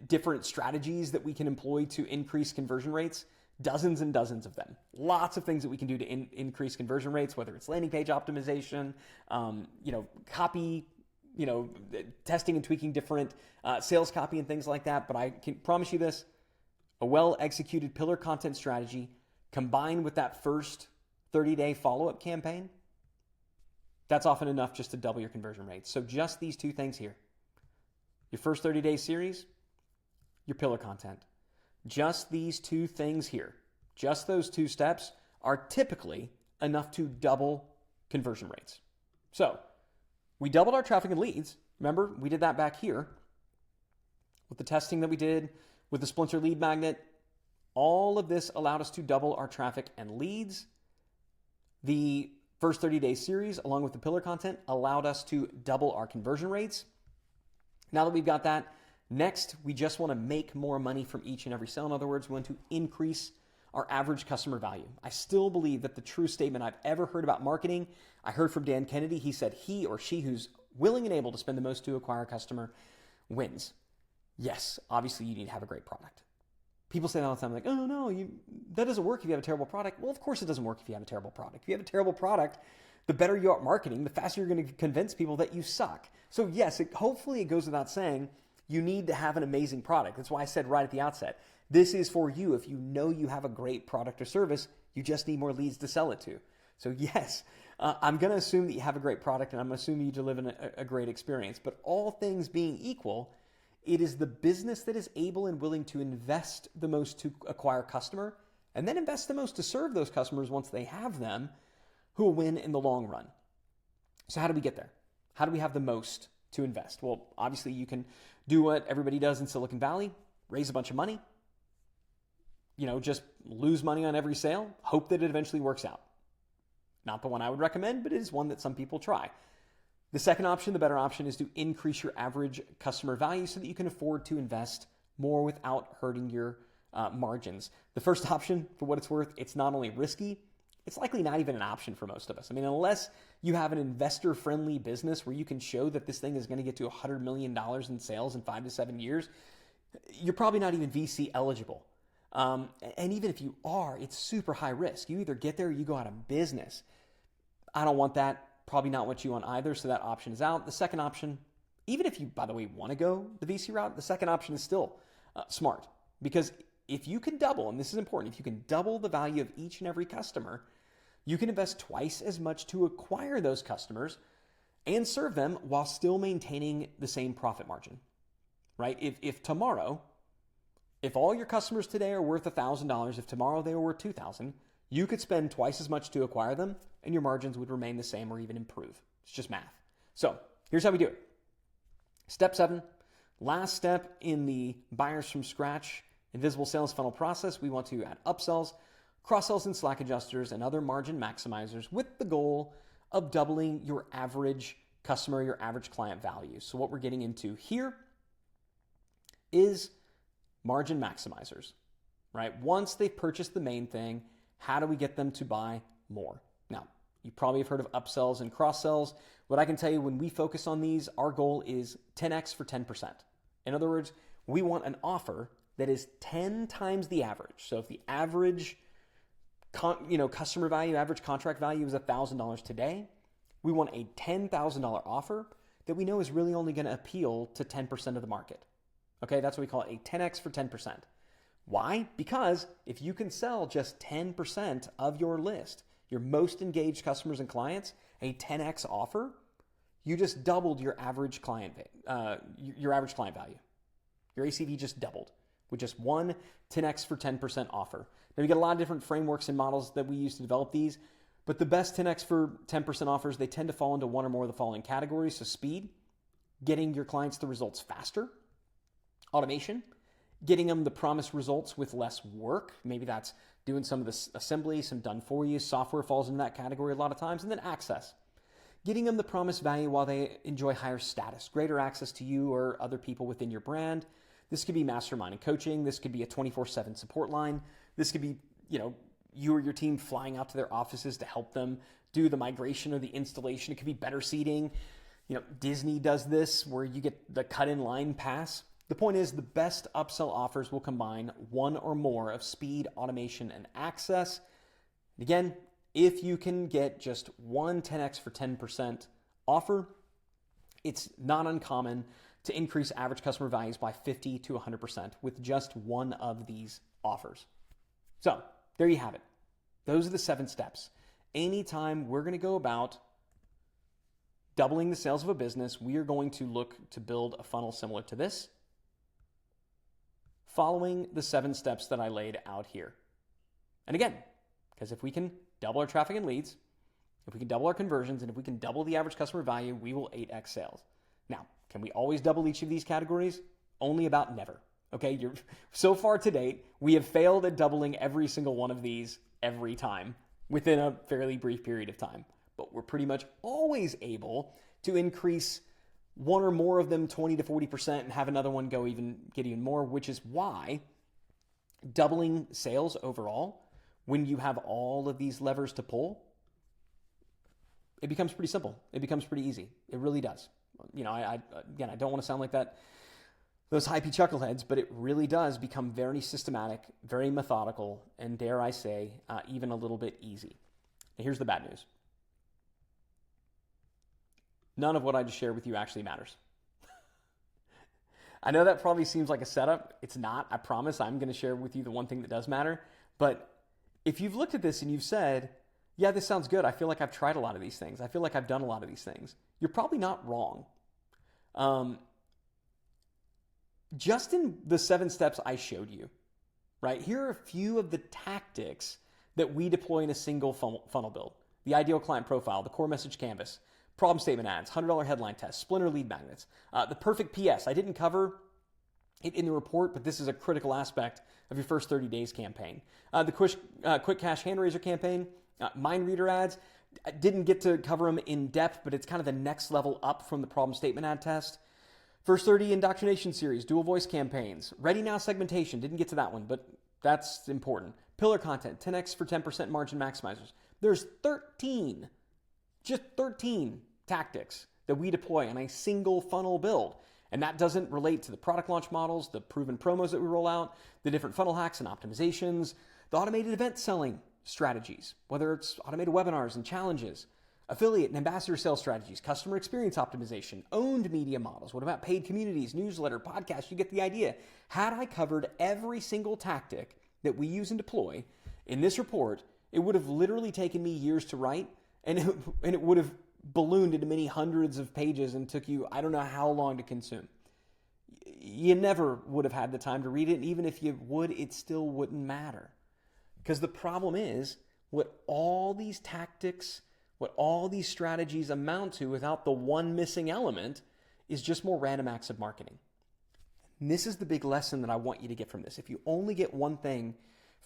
different strategies that we can employ to increase conversion rates, dozens and dozens of them. Lots of things that we can do to increase conversion rates, whether it's landing page optimization, copy, testing and tweaking different sales copy and things like that. But I can promise you this, a well-executed pillar content strategy combined with that first 30-day follow-up campaign, that's often enough just to double your conversion rates. So just these two things here, your first 30-day series, your pillar content, just these two things here, just those two steps are typically enough to double conversion rates. So we doubled our traffic and leads. Remember, we did that back here with the testing that we did with the Splinter lead magnet. All of this allowed us to double our traffic and leads. The first 30-day series, along with the pillar content, allowed us to double our conversion rates. Now that we've got that, next, we just want to make more money from each and every sale. In other words, we want to increase our average customer value. I still believe that the true statement I've ever heard about marketing, I heard from Dan Kennedy. He said he or she who's willing and able to spend the most to acquire a customer wins. Yes, obviously you need to have a great product. People say that all the time, like, oh no, that doesn't work if you have a terrible product. Well, of course it doesn't work if you have a terrible product. If you have a terrible product, the better you are at marketing, the faster you're going to convince people that you suck. So yes, hopefully it goes without saying, you need to have an amazing product. That's why I said right at the outset, this is for you. If you know you have a great product or service, you just need more leads to sell it to. So yes, I'm going to assume that you have a great product, and I'm assuming you deliver a great experience. But all things being equal, it is the business that is able and willing to invest the most to acquire customer, and then invest the most to serve those customers once they have them, who will win in the long run. So how do we get there? How do we have the most to invest? Well, obviously you can do what everybody does in Silicon Valley, raise a bunch of money, just lose money on every sale, hope that it eventually works out. Not the one I would recommend, but it is one that some people try. The second option, the better option, is to increase your average customer value so that you can afford to invest more without hurting your margins. The first option, for what it's worth, it's not only risky, it's likely not even an option for most of us. I mean, unless you have an investor-friendly business where you can show that this thing is going to get to $100 million in sales in 5 to 7 years, you're probably not even VC eligible. And even if you are, it's super high risk. You either get there or you go out of business. I don't want that. Probably not what you want either, so that option is out. The second option, even if you, by the way, want to go the VC route, the second option is still smart. Because if you can double, and this is important, if you can double the value of each and every customer, you can invest twice as much to acquire those customers and serve them while still maintaining the same profit margin, right? If tomorrow, if all your customers today are worth $1,000, if tomorrow they were worth $2,000, you could spend twice as much to acquire them and your margins would remain the same or even improve. It's just math. So here's how we do it. Step 7, last step in the buyers from scratch invisible sales funnel process. We want to add upsells, cross-sells, and slack adjusters and other margin maximizers with the goal of doubling your average customer, your average client value. So what we're getting into here is margin maximizers, right? Once they've purchased the main thing, how do we get them to buy more? Now, you probably have heard of upsells and cross-sells. What I can tell you, when we focus on these, our goal is 10x for 10%. In other words, we want an offer that is 10 times the average. So if the average customer value, average contract value is $1,000 today, we want a $10,000 offer that we know is really only going to appeal to 10% of the market. Okay, that's what we call it, a 10x for 10%. Why? Because if you can sell just 10% of your list, your most engaged customers and clients, a 10x offer, you just doubled your average client value. Your ACV just doubled with just one 10x for 10% offer. Now, we got a lot of different frameworks and models that we use to develop these, but the best 10x for 10% offers, they tend to fall into one or more of the following categories. So speed, getting your clients the results faster; automation, getting them the promised results with less work. Maybe that's doing some of the assembly, some done for you. Software falls into that category a lot of times. And then access, getting them the promised value while they enjoy higher status, greater access to you or other people within your brand. This could be mastermind and coaching. This could be a 24/7 support line. This could be, you or your team flying out to their offices to help them do the migration or the installation. It could be better seating. Disney does this where you get the cut-in-line pass. The point is, the best upsell offers will combine one or more of speed, automation, and access. Again, if you can get just one 10x for 10% offer, it's not uncommon to increase average customer values by 50 to 100% with just one of these offers. So there you have it. Those are the 7 steps. Anytime we're going to go about doubling the sales of a business, we are going to look to build a funnel similar to this, following the 7 steps that I laid out here. And again, because if we can double our traffic and leads, if we can double our conversions, and if we can double the average customer value, we will 8x sales. Now, can we always double each of these categories? Only about never. Okay, so far to date, we have failed at doubling every single one of these every time within a fairly brief period of time. But we're pretty much always able to increase one or more of them 20 to 40% and have another one get even more, which is why doubling sales overall, when you have all of these levers to pull, it becomes pretty simple. It becomes pretty easy. It really does. I don't want to sound like those hypey chuckleheads, but it really does become very systematic, very methodical, and dare I say, even a little bit easy. Now, here's the bad news. None of what I just shared with you actually matters. I know that probably seems like a setup. It's not. I promise I'm going to share with you the one thing that does matter. But if you've looked at this and you've said, yeah, this sounds good. I feel like I've tried a lot of these things. I feel like I've done a lot of these things. You're probably not wrong. Just in the 7 steps I showed you, right? Here are a few of the tactics that we deploy in a single funnel build. The ideal client profile, the core message canvas, problem statement ads, $100 headline test, splinter lead magnets, the perfect PS. I didn't cover it in the report, but this is a critical aspect of your first 30 days campaign. The quick cash hand raiser campaign, mind reader ads. I didn't get to cover them in depth, but it's kind of the next level up from the problem statement ad test. First 30 indoctrination series, dual voice campaigns, ready now segmentation. Didn't get to that one, but that's important. Pillar content, 10x for 10% margin maximizers. There's 13, just 13 tactics that we deploy on a single funnel build. And that doesn't relate to the product launch models, the proven promos that we roll out, the different funnel hacks and optimizations, the automated event selling strategies, whether it's automated webinars and challenges, affiliate and ambassador sales strategies, customer experience optimization, owned media models. What about paid communities, newsletter, podcasts? You get the idea. Had I covered every single tactic that we use and deploy in this report, it would have literally taken me years to write, and it would have ballooned into many hundreds of pages and took you, I don't know how long to consume. You never would have had the time to read it, and even if you would, it still wouldn't matter. Because the problem is, what all these tactics, what all these strategies amount to without the one missing element is just more random acts of marketing. And this is the big lesson that I want you to get from this. If you only get one thing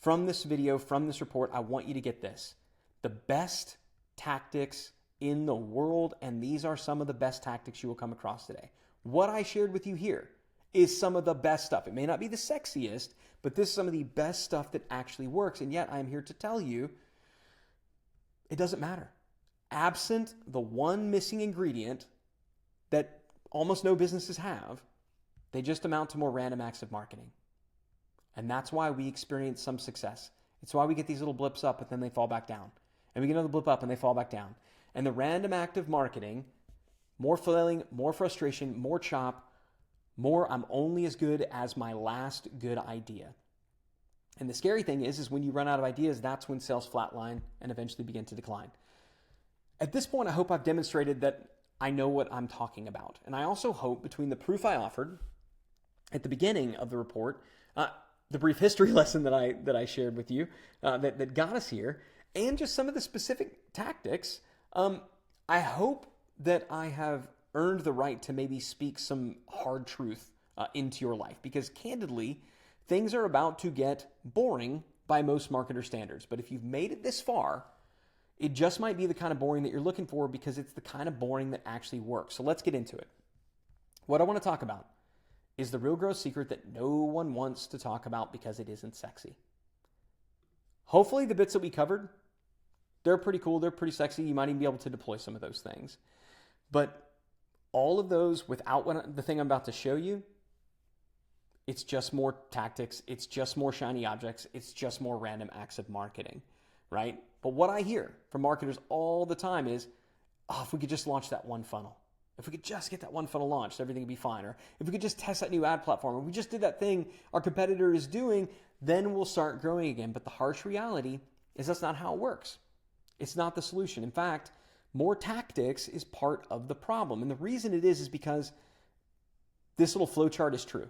from this video, from this report, I want you to get this. The best tactics in the world, and these are some of the best tactics you will come across today. What I shared with you here is some of the best stuff. It may not be the sexiest, but this is some of the best stuff that actually works. And yet I'm here to tell you, it doesn't matter. Absent the one missing ingredient that almost no businesses have, they just amount to more random acts of marketing. And that's why we experience some success. It's why we get these little blips up, but then they fall back down. And we get another blip up and they fall back down. And the random act of marketing, more flailing, more frustration, more chop, more I'm only as good as my last good idea. And the scary thing is when you run out of ideas, that's when sales flatline and eventually begin to decline. At this point, I hope I've demonstrated that I know what I'm talking about. And I also hope between the proof I offered at the beginning of the report, the brief history lesson that I shared with you that got us here, and just some of the specific tactics, I hope that I have earned the right to maybe speak some hard truth into your life. Because candidly, things are about to get boring by most marketer standards. But if you've made it this far, it just might be the kind of boring that you're looking for, because it's the kind of boring that actually works. So let's get into it. What I want to talk about is the real growth secret that no one wants to talk about because it isn't sexy. Hopefully the bits that we covered, they're pretty cool, they're pretty sexy. You might even be able to deploy some of those things. But all of those without the thing I'm about to show you, it's just more tactics, it's just more shiny objects, it's just more random acts of marketing, right? But what I hear from marketers all the time is, if we could just launch that one funnel. If we could just get that one funnel launched, everything would be fine. Or if we could just test that new ad platform, or we just did that thing our competitor is doing, then we'll start growing again. But the harsh reality is that's not how it works. It's not the solution. In fact, more tactics is part of the problem. And the reason it is because this little flow chart is true,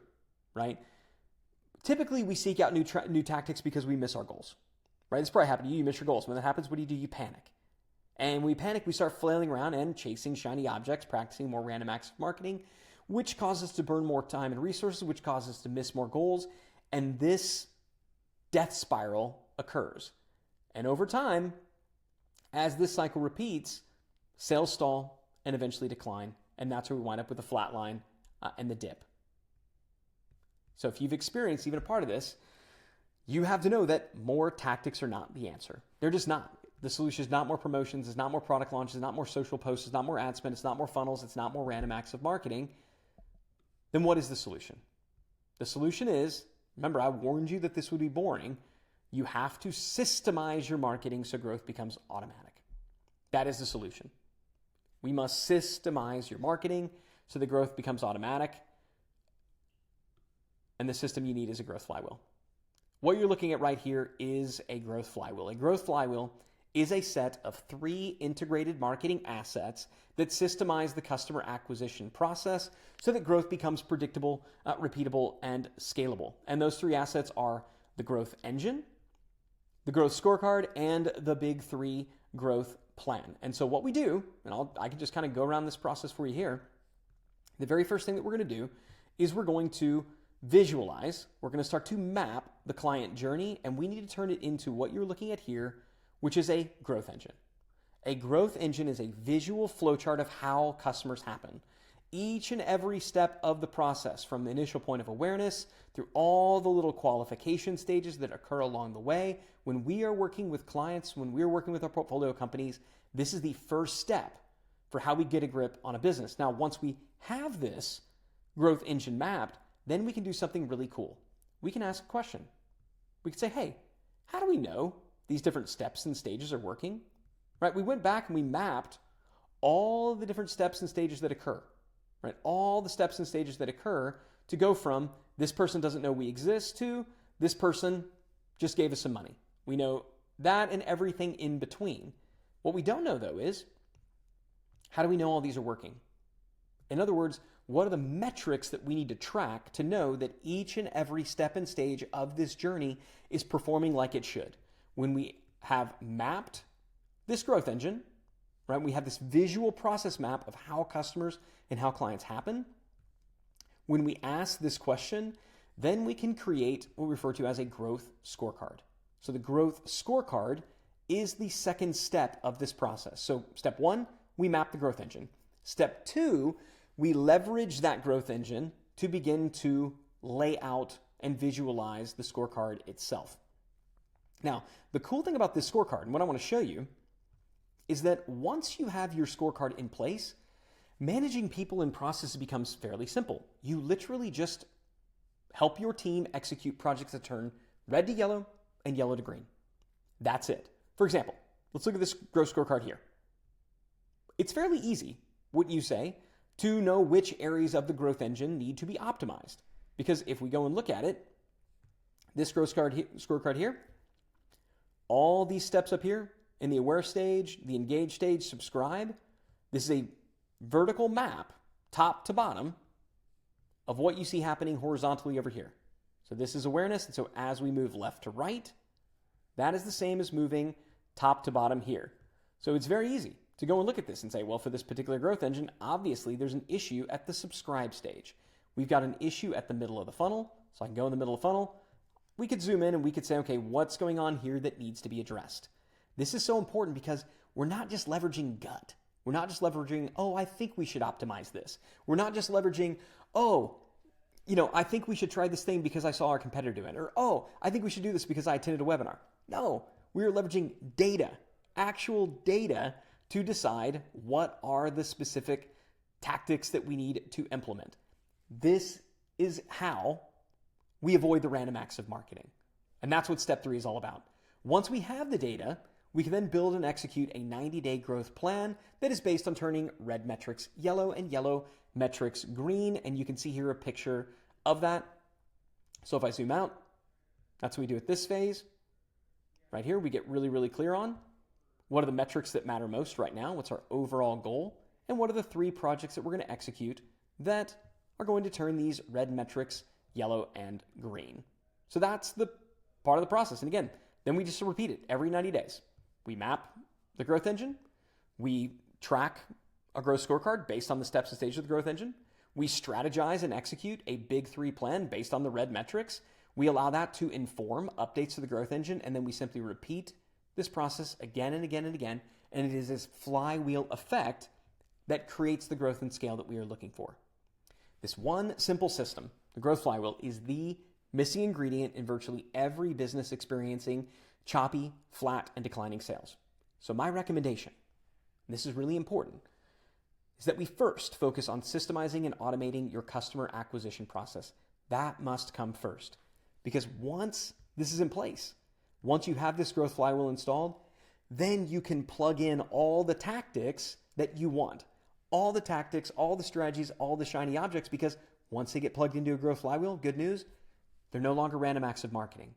right? Typically, we seek out new tactics because we miss our goals, right? This probably happened to you. You miss your goals. When that happens, what do? You panic. And when we panic, we start flailing around and chasing shiny objects, practicing more random acts of marketing, which causes us to burn more time and resources, which causes us to miss more goals. And this death spiral occurs. And over time, as this cycle repeats, sales stall and eventually decline. And that's where we wind up with the flat line and the dip. So if you've experienced even a part of this, you have to know that more tactics are not the answer. They're just not. The solution is not more promotions, it's not more product launches, it's not more social posts, it's not more ad spend, it's not more funnels, it's not more random acts of marketing. Then what is the solution? The solution is, remember, I warned you that this would be boring. You have to systemize your marketing so growth becomes automatic. That is the solution. We must systemize your marketing so the growth becomes automatic. And the system you need is a growth flywheel. What you're looking at right here is a growth flywheel. A growth flywheel is a set of 3 integrated marketing assets that systemize the customer acquisition process so that growth becomes predictable, repeatable, and scalable. And those 3 assets are the growth engine, the growth scorecard, and the big 3 growth plan. And so what we do, and I can just kind of go around this process for you here. The very first thing that we're going to do is we're going to visualize, we're going to start to map the client journey, and we need to turn it into what you're looking at here, which is a growth engine. A growth engine is a visual flowchart of how customers happen. Each and every step of the process, from the initial point of awareness through all the little qualification stages that occur along the way. When we are working with clients, when we're working with our portfolio companies, this is the first step for how we get a grip on a business. Now, once we have this growth engine mapped, then we can do something really cool. We can ask a question. We can say, hey, how do we know these different steps and stages are working? Right? We went back and we mapped all the different steps and stages that occur. Right? All the steps and stages that occur to go from this person doesn't know we exist to this person just gave us some money. We know that and everything in between. What we don't know, though, is how do we know all these are working? In other words, what are the metrics that we need to track to know that each and every step and stage of this journey is performing like it should? When we have mapped this growth engine, right? We have this visual process map of how customers and how clients happen. When we ask this question, then we can create what we refer to as a growth scorecard. So the growth scorecard is the second step of this process. So step 1, we map the growth engine. Step 2, we leverage that growth engine to begin to lay out and visualize the scorecard itself. Now, the cool thing about this scorecard, and what I want to show you, is that once you have your scorecard in place, managing people and processes becomes fairly simple. You literally just help your team execute projects that turn red to yellow and yellow to green. That's it. For example, let's look at this growth scorecard here. It's fairly easy, wouldn't you say, to know which areas of the growth engine need to be optimized. Because if we go and look at it, this growth scorecard here, all these steps up here in the aware stage, the engage stage, subscribe, this is a vertical map, top to bottom, of what you see happening horizontally over here. So this is awareness, and so as we move left to right, that is the same as moving top to bottom here. So it's very easy to go and look at this and say, well, for this particular growth engine, obviously there's an issue at the subscribe stage. We've got an issue at the middle of the funnel, so I can go in the middle of the funnel. We could zoom in and we could say, okay, what's going on here that needs to be addressed? This is so important because we're not just leveraging gut. We're not just leveraging, oh, I think we should optimize this. We're not just leveraging, oh, I think we should try this thing because I saw our competitor do it. Or, oh, I think we should do this because I attended a webinar. No, we are leveraging data, actual data, to decide what are the specific tactics that we need to implement. This is how we avoid the random acts of marketing. And that's what step 3 is all about. Once we have the data, we can then build and execute a 90-day growth plan that is based on turning red metrics yellow and yellow metrics green. And you can see here a picture of that. So if I zoom out, that's what we do at this phase. Right here, we get really, really clear on what are the metrics that matter most right now, what's our overall goal, and what are the 3 projects that we're going to execute that are going to turn these red metrics yellow and green. So that's the part of the process. And again, then we just repeat it every 90 days. We map the growth engine. We track a growth scorecard based on the steps and stages of the growth engine. We strategize and execute a big 3 plan based on the red metrics. We allow that to inform updates to the growth engine, and then we simply repeat this process again and again and again. And it is this flywheel effect that creates the growth and scale that we are looking for. This one simple system, the growth flywheel, is the missing ingredient in virtually every business experiencing choppy, flat, and declining sales. So my recommendation, and this is really important, is that we first focus on systemizing and automating your customer acquisition process. That must come first. Because once this is in place, once you have this growth flywheel installed, then you can plug in all the tactics that you want. All the tactics, all the strategies, all the shiny objects, because once they get plugged into a growth flywheel, good news, they're no longer random acts of marketing.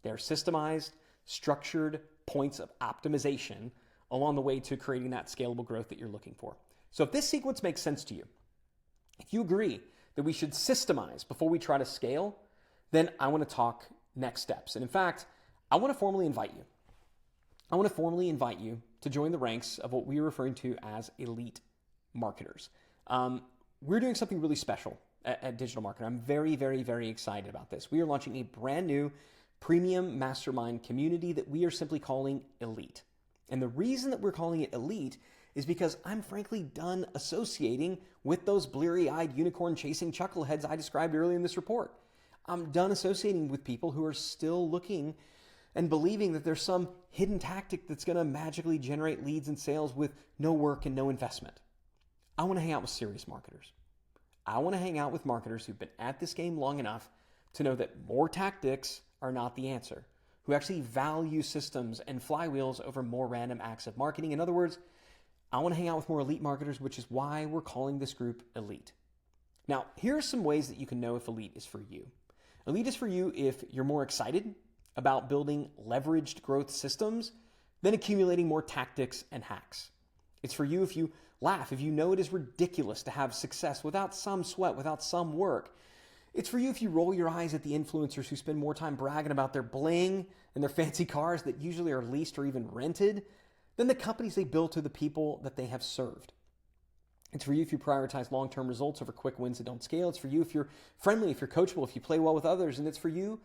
They're systemized, structured points of optimization along the way to creating that scalable growth that you're looking for. So if this sequence makes sense to you, if you agree that we should systemize before we try to scale, then I want to talk next steps. And in fact, I want to formally invite you. I want to formally invite you to join the ranks of what we are referring to as elite marketers. We're doing something really special at Digital Marketer. I'm very, very, very excited about this. We are launching a brand new premium mastermind community that we are simply calling Elite. And the reason that we're calling it Elite is because I'm frankly done associating with those bleary-eyed unicorn-chasing chuckleheads I described earlier in this report. I'm done associating with people who are still looking and believing that there's some hidden tactic that's going to magically generate leads and sales with no work and no investment. I want to hang out with serious marketers. I want to hang out with marketers who've been at this game long enough to know that more tactics are not the answer, who actually value systems and flywheels over more random acts of marketing. In other words, I want to hang out with more elite marketers, which is why we're calling this group Elite. Now, here are some ways that you can know if Elite is for you. Elite is for you if you're more excited about building leveraged growth systems than accumulating more tactics and hacks. It's for you if you laugh, if you know it is ridiculous to have success without some sweat, without some work. It's for you if you roll your eyes at the influencers who spend more time bragging about their bling and their fancy cars that usually are leased or even rented than the companies they build to the people that they have served. It's for you if you prioritize long-term results over quick wins that don't scale. It's for you if you're friendly, if you're coachable, if you play well with others. And it's for you,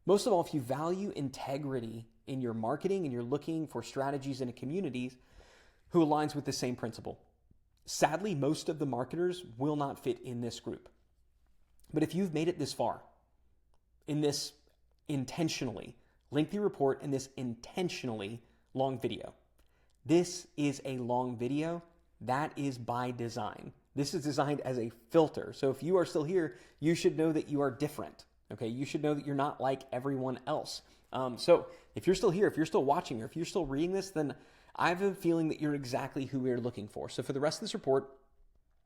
most of all, if you value integrity in your marketing and you're looking for strategies in a community who aligns with the same principle. Sadly, most of the marketers will not fit in this group. But if you've made it this far in this intentionally lengthy report and this intentionally long video, this is a long video. That is by design. This is designed as a filter. So if you are still here, you should know that you are different. Okay, you should know that you're not like everyone else. So if you're still here, if you're still watching, or if you're still reading this, then I have a feeling that you're exactly who we're looking for. So for the rest of this report,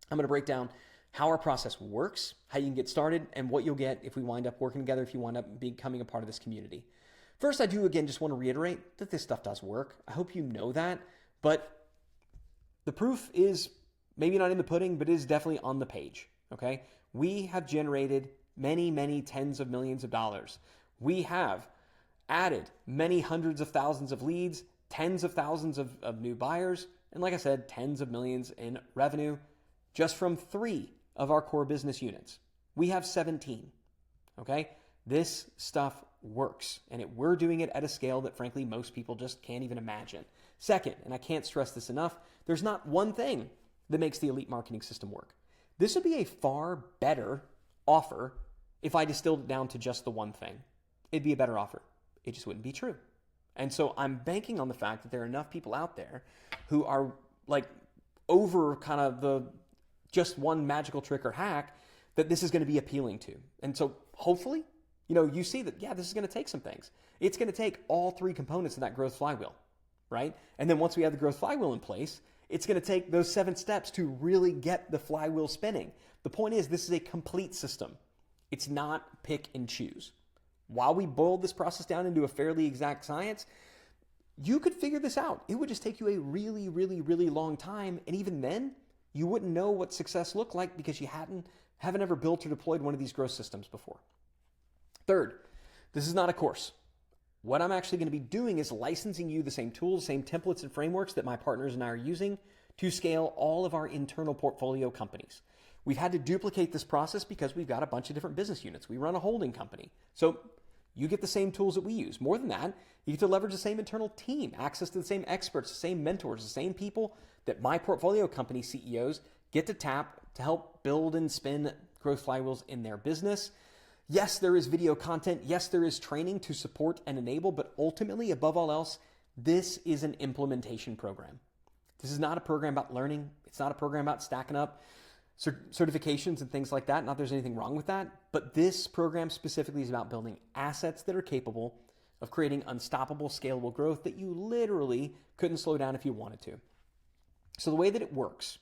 I'm going to break down how our process works, how you can get started, and what you'll get if we wind up working together, if you wind up becoming a part of this community. First, I do, again, just want to reiterate that this stuff does work. I hope you know that, but the proof is maybe not in the pudding, but it is definitely on the page, okay? We have generated many, many tens of millions of dollars. We have added many hundreds of thousands of leads, tens of thousands of new buyers, and like I said, tens of millions in revenue just from 3 of our core business units. We have 17, okay? This stuff works, and we're doing it at a scale that frankly most people just can't even imagine. Second, and I can't stress this enough, there's not one thing that makes the elite marketing system work. This would be a far better offer if I distilled it down to just the one thing. It'd be a better offer. It just wouldn't be true. And so I'm banking on the fact that there are enough people out there who are like over kind of the just one magical trick or hack that this is going to be appealing to. And so hopefully, you see that, yeah, this is going to take some things. It's going to take all 3 components of that growth flywheel, right? And then once we have the growth flywheel in place, it's going to take those 7 steps to really get the flywheel spinning. The point is, this is a complete system. It's not pick and choose. While we boiled this process down into a fairly exact science, you could figure this out. It would just take you a really, really, really long time. And even then, you wouldn't know what success looked like because you haven't ever built or deployed one of these growth systems before. Third, this is not a course. What I'm actually going to be doing is licensing you the same tools, same templates and frameworks that my partners and I are using to scale all of our internal portfolio companies. We've had to duplicate this process because we've got a bunch of different business units. We run a holding company. So you get the same tools that we use. More than that, you get to leverage the same internal team, access to the same experts, the same mentors, the same people that my portfolio company CEOs get to tap to help build and spin growth flywheels in their business. Yes, there is video content. Yes, there is training to support and enable, but ultimately, above all else, this is an implementation program. This is not a program about learning. It's not a program about stacking up certifications and things like that. Not that there's anything wrong with that, but this program specifically is about building assets that are capable of creating unstoppable, scalable growth that you literally couldn't slow down if you wanted to. So the way that it works,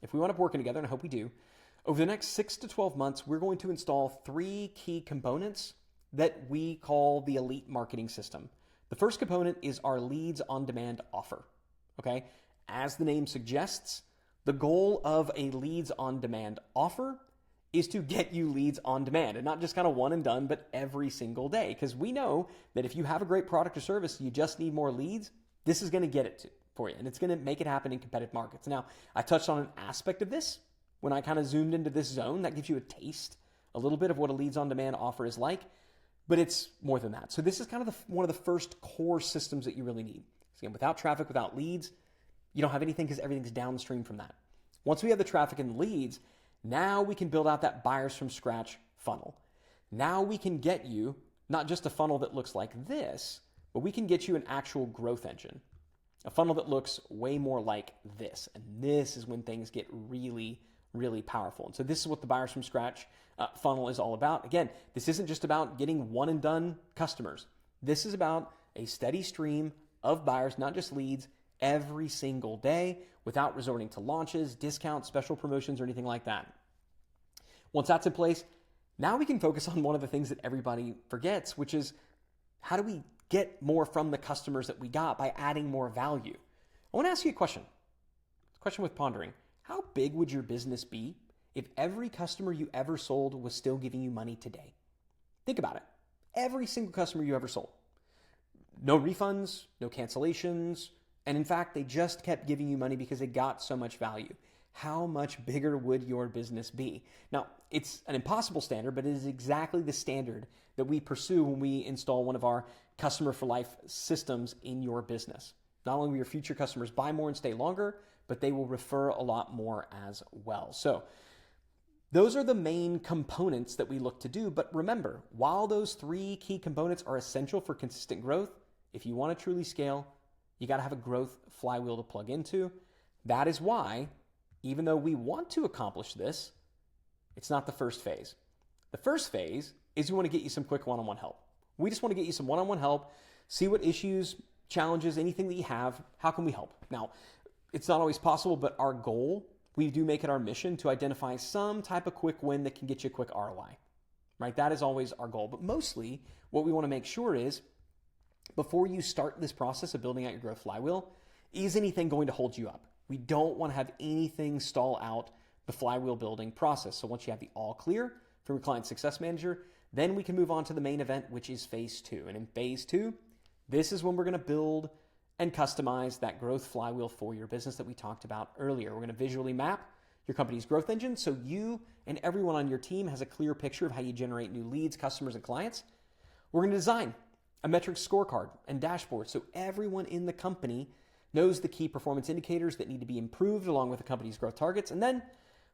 if we wind up working together, and I hope we do, over the next 6 to 12 months, we're going to install 3 key components that we call the Elite Marketing System. The first component is our Leads on Demand offer, okay? As the name suggests, the goal of a Leads on Demand offer is to get you leads on demand, and not just kind of one and done, but every single day. Because we know that if you have a great product or service, you just need more leads, this is going to get it for you, and it's going to make it happen in competitive markets. Now, I touched on an aspect of this when I kind of zoomed into this zone. That gives you a taste, a little bit of what a leads on demand offer is like, but it's more than that. So this is kind of one of the first core systems that you really need. So again, without traffic, without leads, you don't have anything because everything's downstream from that. Once we have the traffic and the leads, now we can build out that buyers from scratch funnel. Now we can get you not just a funnel that looks like this, but we can get you an actual growth engine, a funnel that looks way more like this. And this is when things get really, really powerful. And so this is what the buyers from scratch funnel is all about. Again, this isn't just about getting one and done customers. This is about a steady stream of buyers, not just leads, every single day without resorting to launches, discounts, special promotions, or anything like that. Once that's in place, now we can focus on one of the things that everybody forgets, which is how do we get more from the customers that we got by adding more value? I want to ask you a question. It's a question with pondering. How big would your business be if every customer you ever sold was still giving you money today? Think about it. Every single customer you ever sold. No refunds, no cancellations, and in fact, they just kept giving you money because they got so much value. How much bigger would your business be? Now, it's an impossible standard, but it is exactly the standard that we pursue when we install one of our customer for life systems in your business. Not only will your future customers buy more and stay longer, but they will refer a lot more as well. So those are the main components that we look to do. But remember, while those 3 key components are essential for consistent growth, if you want to truly scale, you got to have a growth flywheel to plug into. That is why, even though we want to accomplish this, it's not the first phase. The first phase is we want to get you some quick one-on-one help. We just want to get you some one-on-one help, see what issues, challenges, anything that you have, how can we help? Now, it's not always possible, but our goal, we do make it our mission to identify some type of quick win that can get you a quick ROI, right? That is always our goal. But mostly what we want to make sure is before you start this process of building out your growth flywheel, is anything going to hold you up? We don't want to have anything stall out the flywheel building process. So once you have the all clear from your client success manager, then we can move on to the main event, which is phase 2. And in phase 2, this is when we're going to build and customize that growth flywheel for your business that we talked about earlier. We're going to visually map your company's growth engine so you and everyone on your team has a clear picture of how you generate new leads, customers, and clients. We're going to design a metrics scorecard and dashboard so everyone in the company knows the key performance indicators that need to be improved along with the company's growth targets. And then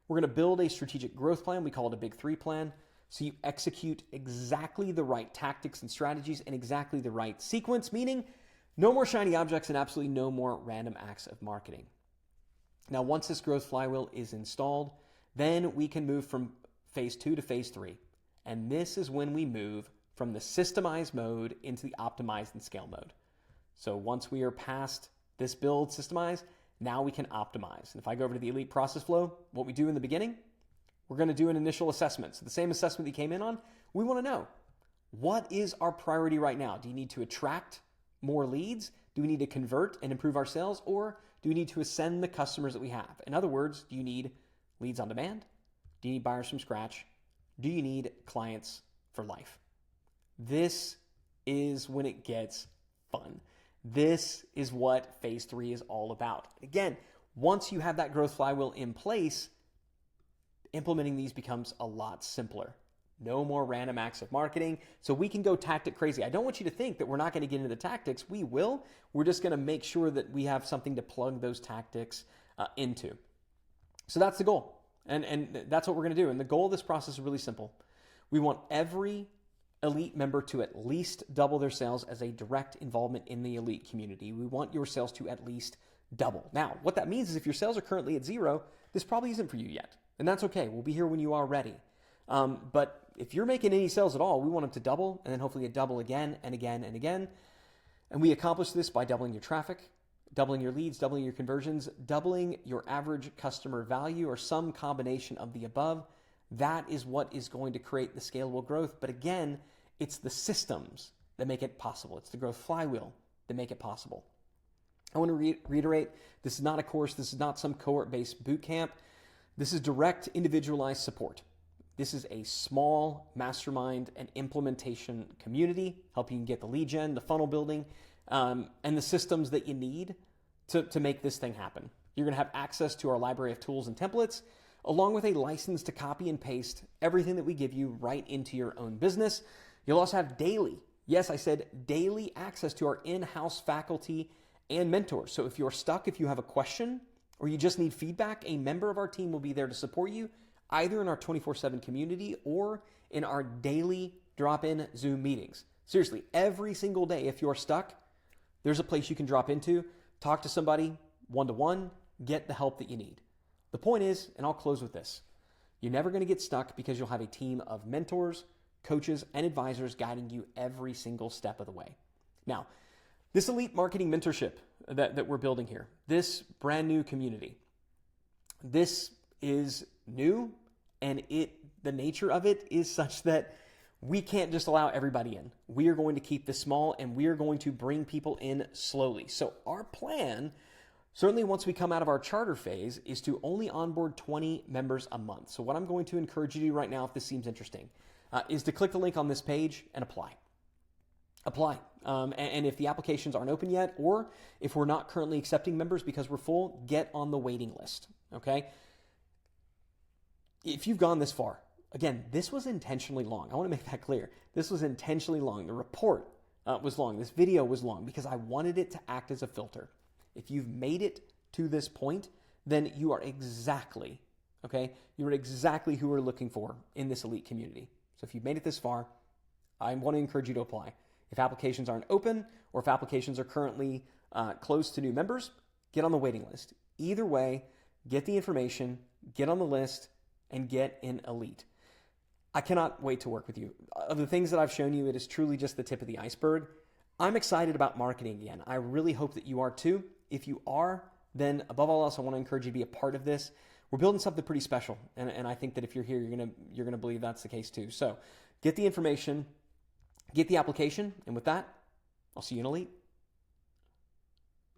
we're going to build a strategic growth plan. We call it a big 3 plan. So you execute exactly the right tactics and strategies in exactly the right sequence, meaning no more shiny objects and absolutely no more random acts of marketing. Now, once this growth flywheel is installed, then we can move from phase 2 to phase 3. And this is when we move from the systemized mode into the optimized and scale mode. So once we are past this build systemized, now we can optimize. And if I go over to the elite process flow, what we do in the beginning, we're going to do an initial assessment. So the same assessment that you came in on, we want to know, what is our priority right now? Do you need to attract more leads? Do we need to convert and improve our sales? Or do we need to ascend the customers that we have? In other words, do you need leads on demand? Do you need buyers from scratch? Do you need clients for life? This is when it gets fun. This is what phase 3 is all about. Again, once you have that growth flywheel in place, implementing these becomes a lot simpler. No more random acts of marketing. So we can go tactic crazy. I don't want you to think that we're not going to get into the tactics. We will. We're just going to make sure that we have something to plug those tactics into. So that's the goal. And that's what we're going to do. And the goal of this process is really simple. We want every elite member to at least double their sales as a direct involvement in the elite community. We want your sales to at least double. Now, what that means is if your sales are currently at 0, this probably isn't for you yet. And that's okay. We'll be here when you are ready. But if you're making any sales at all, we want them to double and then hopefully double again and again and again. And we accomplish this by doubling your traffic, doubling your leads, doubling your conversions, doubling your average customer value, or some combination of the above. That is what is going to create the scalable growth. But again, it's the systems that make it possible. It's the growth flywheel that make it possible. I want to reiterate, this is not a course. This is not some cohort-based boot camp. This is direct individualized support. This is a small mastermind and implementation community, helping you get the lead gen, the funnel building, and the systems that you need to make this thing happen. You're going to have access to our library of tools and templates, along with a license to copy and paste everything that we give you right into your own business. You'll also have daily, yes, I said daily, access to our in-house faculty and mentors. So if you're stuck, if you have a question, or you just need feedback, a member of our team will be there to support you, either in our 24/7 community or in our daily drop-in Zoom meetings. Seriously, every single day, if you're stuck, there's a place you can drop into, talk to somebody one-to-one, get the help that you need. The point is, and I'll close with this, you're never going to get stuck because you'll have a team of mentors, coaches, and advisors guiding you every single step of the way. Now, this elite marketing mentorship that we're building here, this brand new community, this is new, and the nature of it is such that we can't just allow everybody in. We are going to keep this small, and we are going to bring people in slowly. So our plan, certainly once we come out of our charter phase, is to only onboard 20 members a month. So what I'm going to encourage you to do right now, if this seems interesting, is to click the link on this page and apply. Apply. And if the applications aren't open yet, or if we're not currently accepting members because we're full, get on the waiting list, okay? If you've gone this far, again, this was intentionally long. I want to make that clear. This was intentionally long. The report was long. This video was long because I wanted it to act as a filter. If you've made it to this point, then you are exactly, okay? You are exactly who we're looking for in this elite community. So if you've made it this far, I want to encourage you to apply. If applications aren't open or if applications are currently closed to new members, get on the waiting list. Either way, get the information, get on the list, and get in elite. I cannot wait to work with you. Of the things that I've shown you, it is truly just the tip of the iceberg. I'm excited about marketing again. I really hope that you are too. If you are, then above all else, I want to encourage you to be a part of this. We're building something pretty special, and I think that if you're here, you're gonna believe that's the case too. So get the information, get the application, and with that, I'll see you in elite.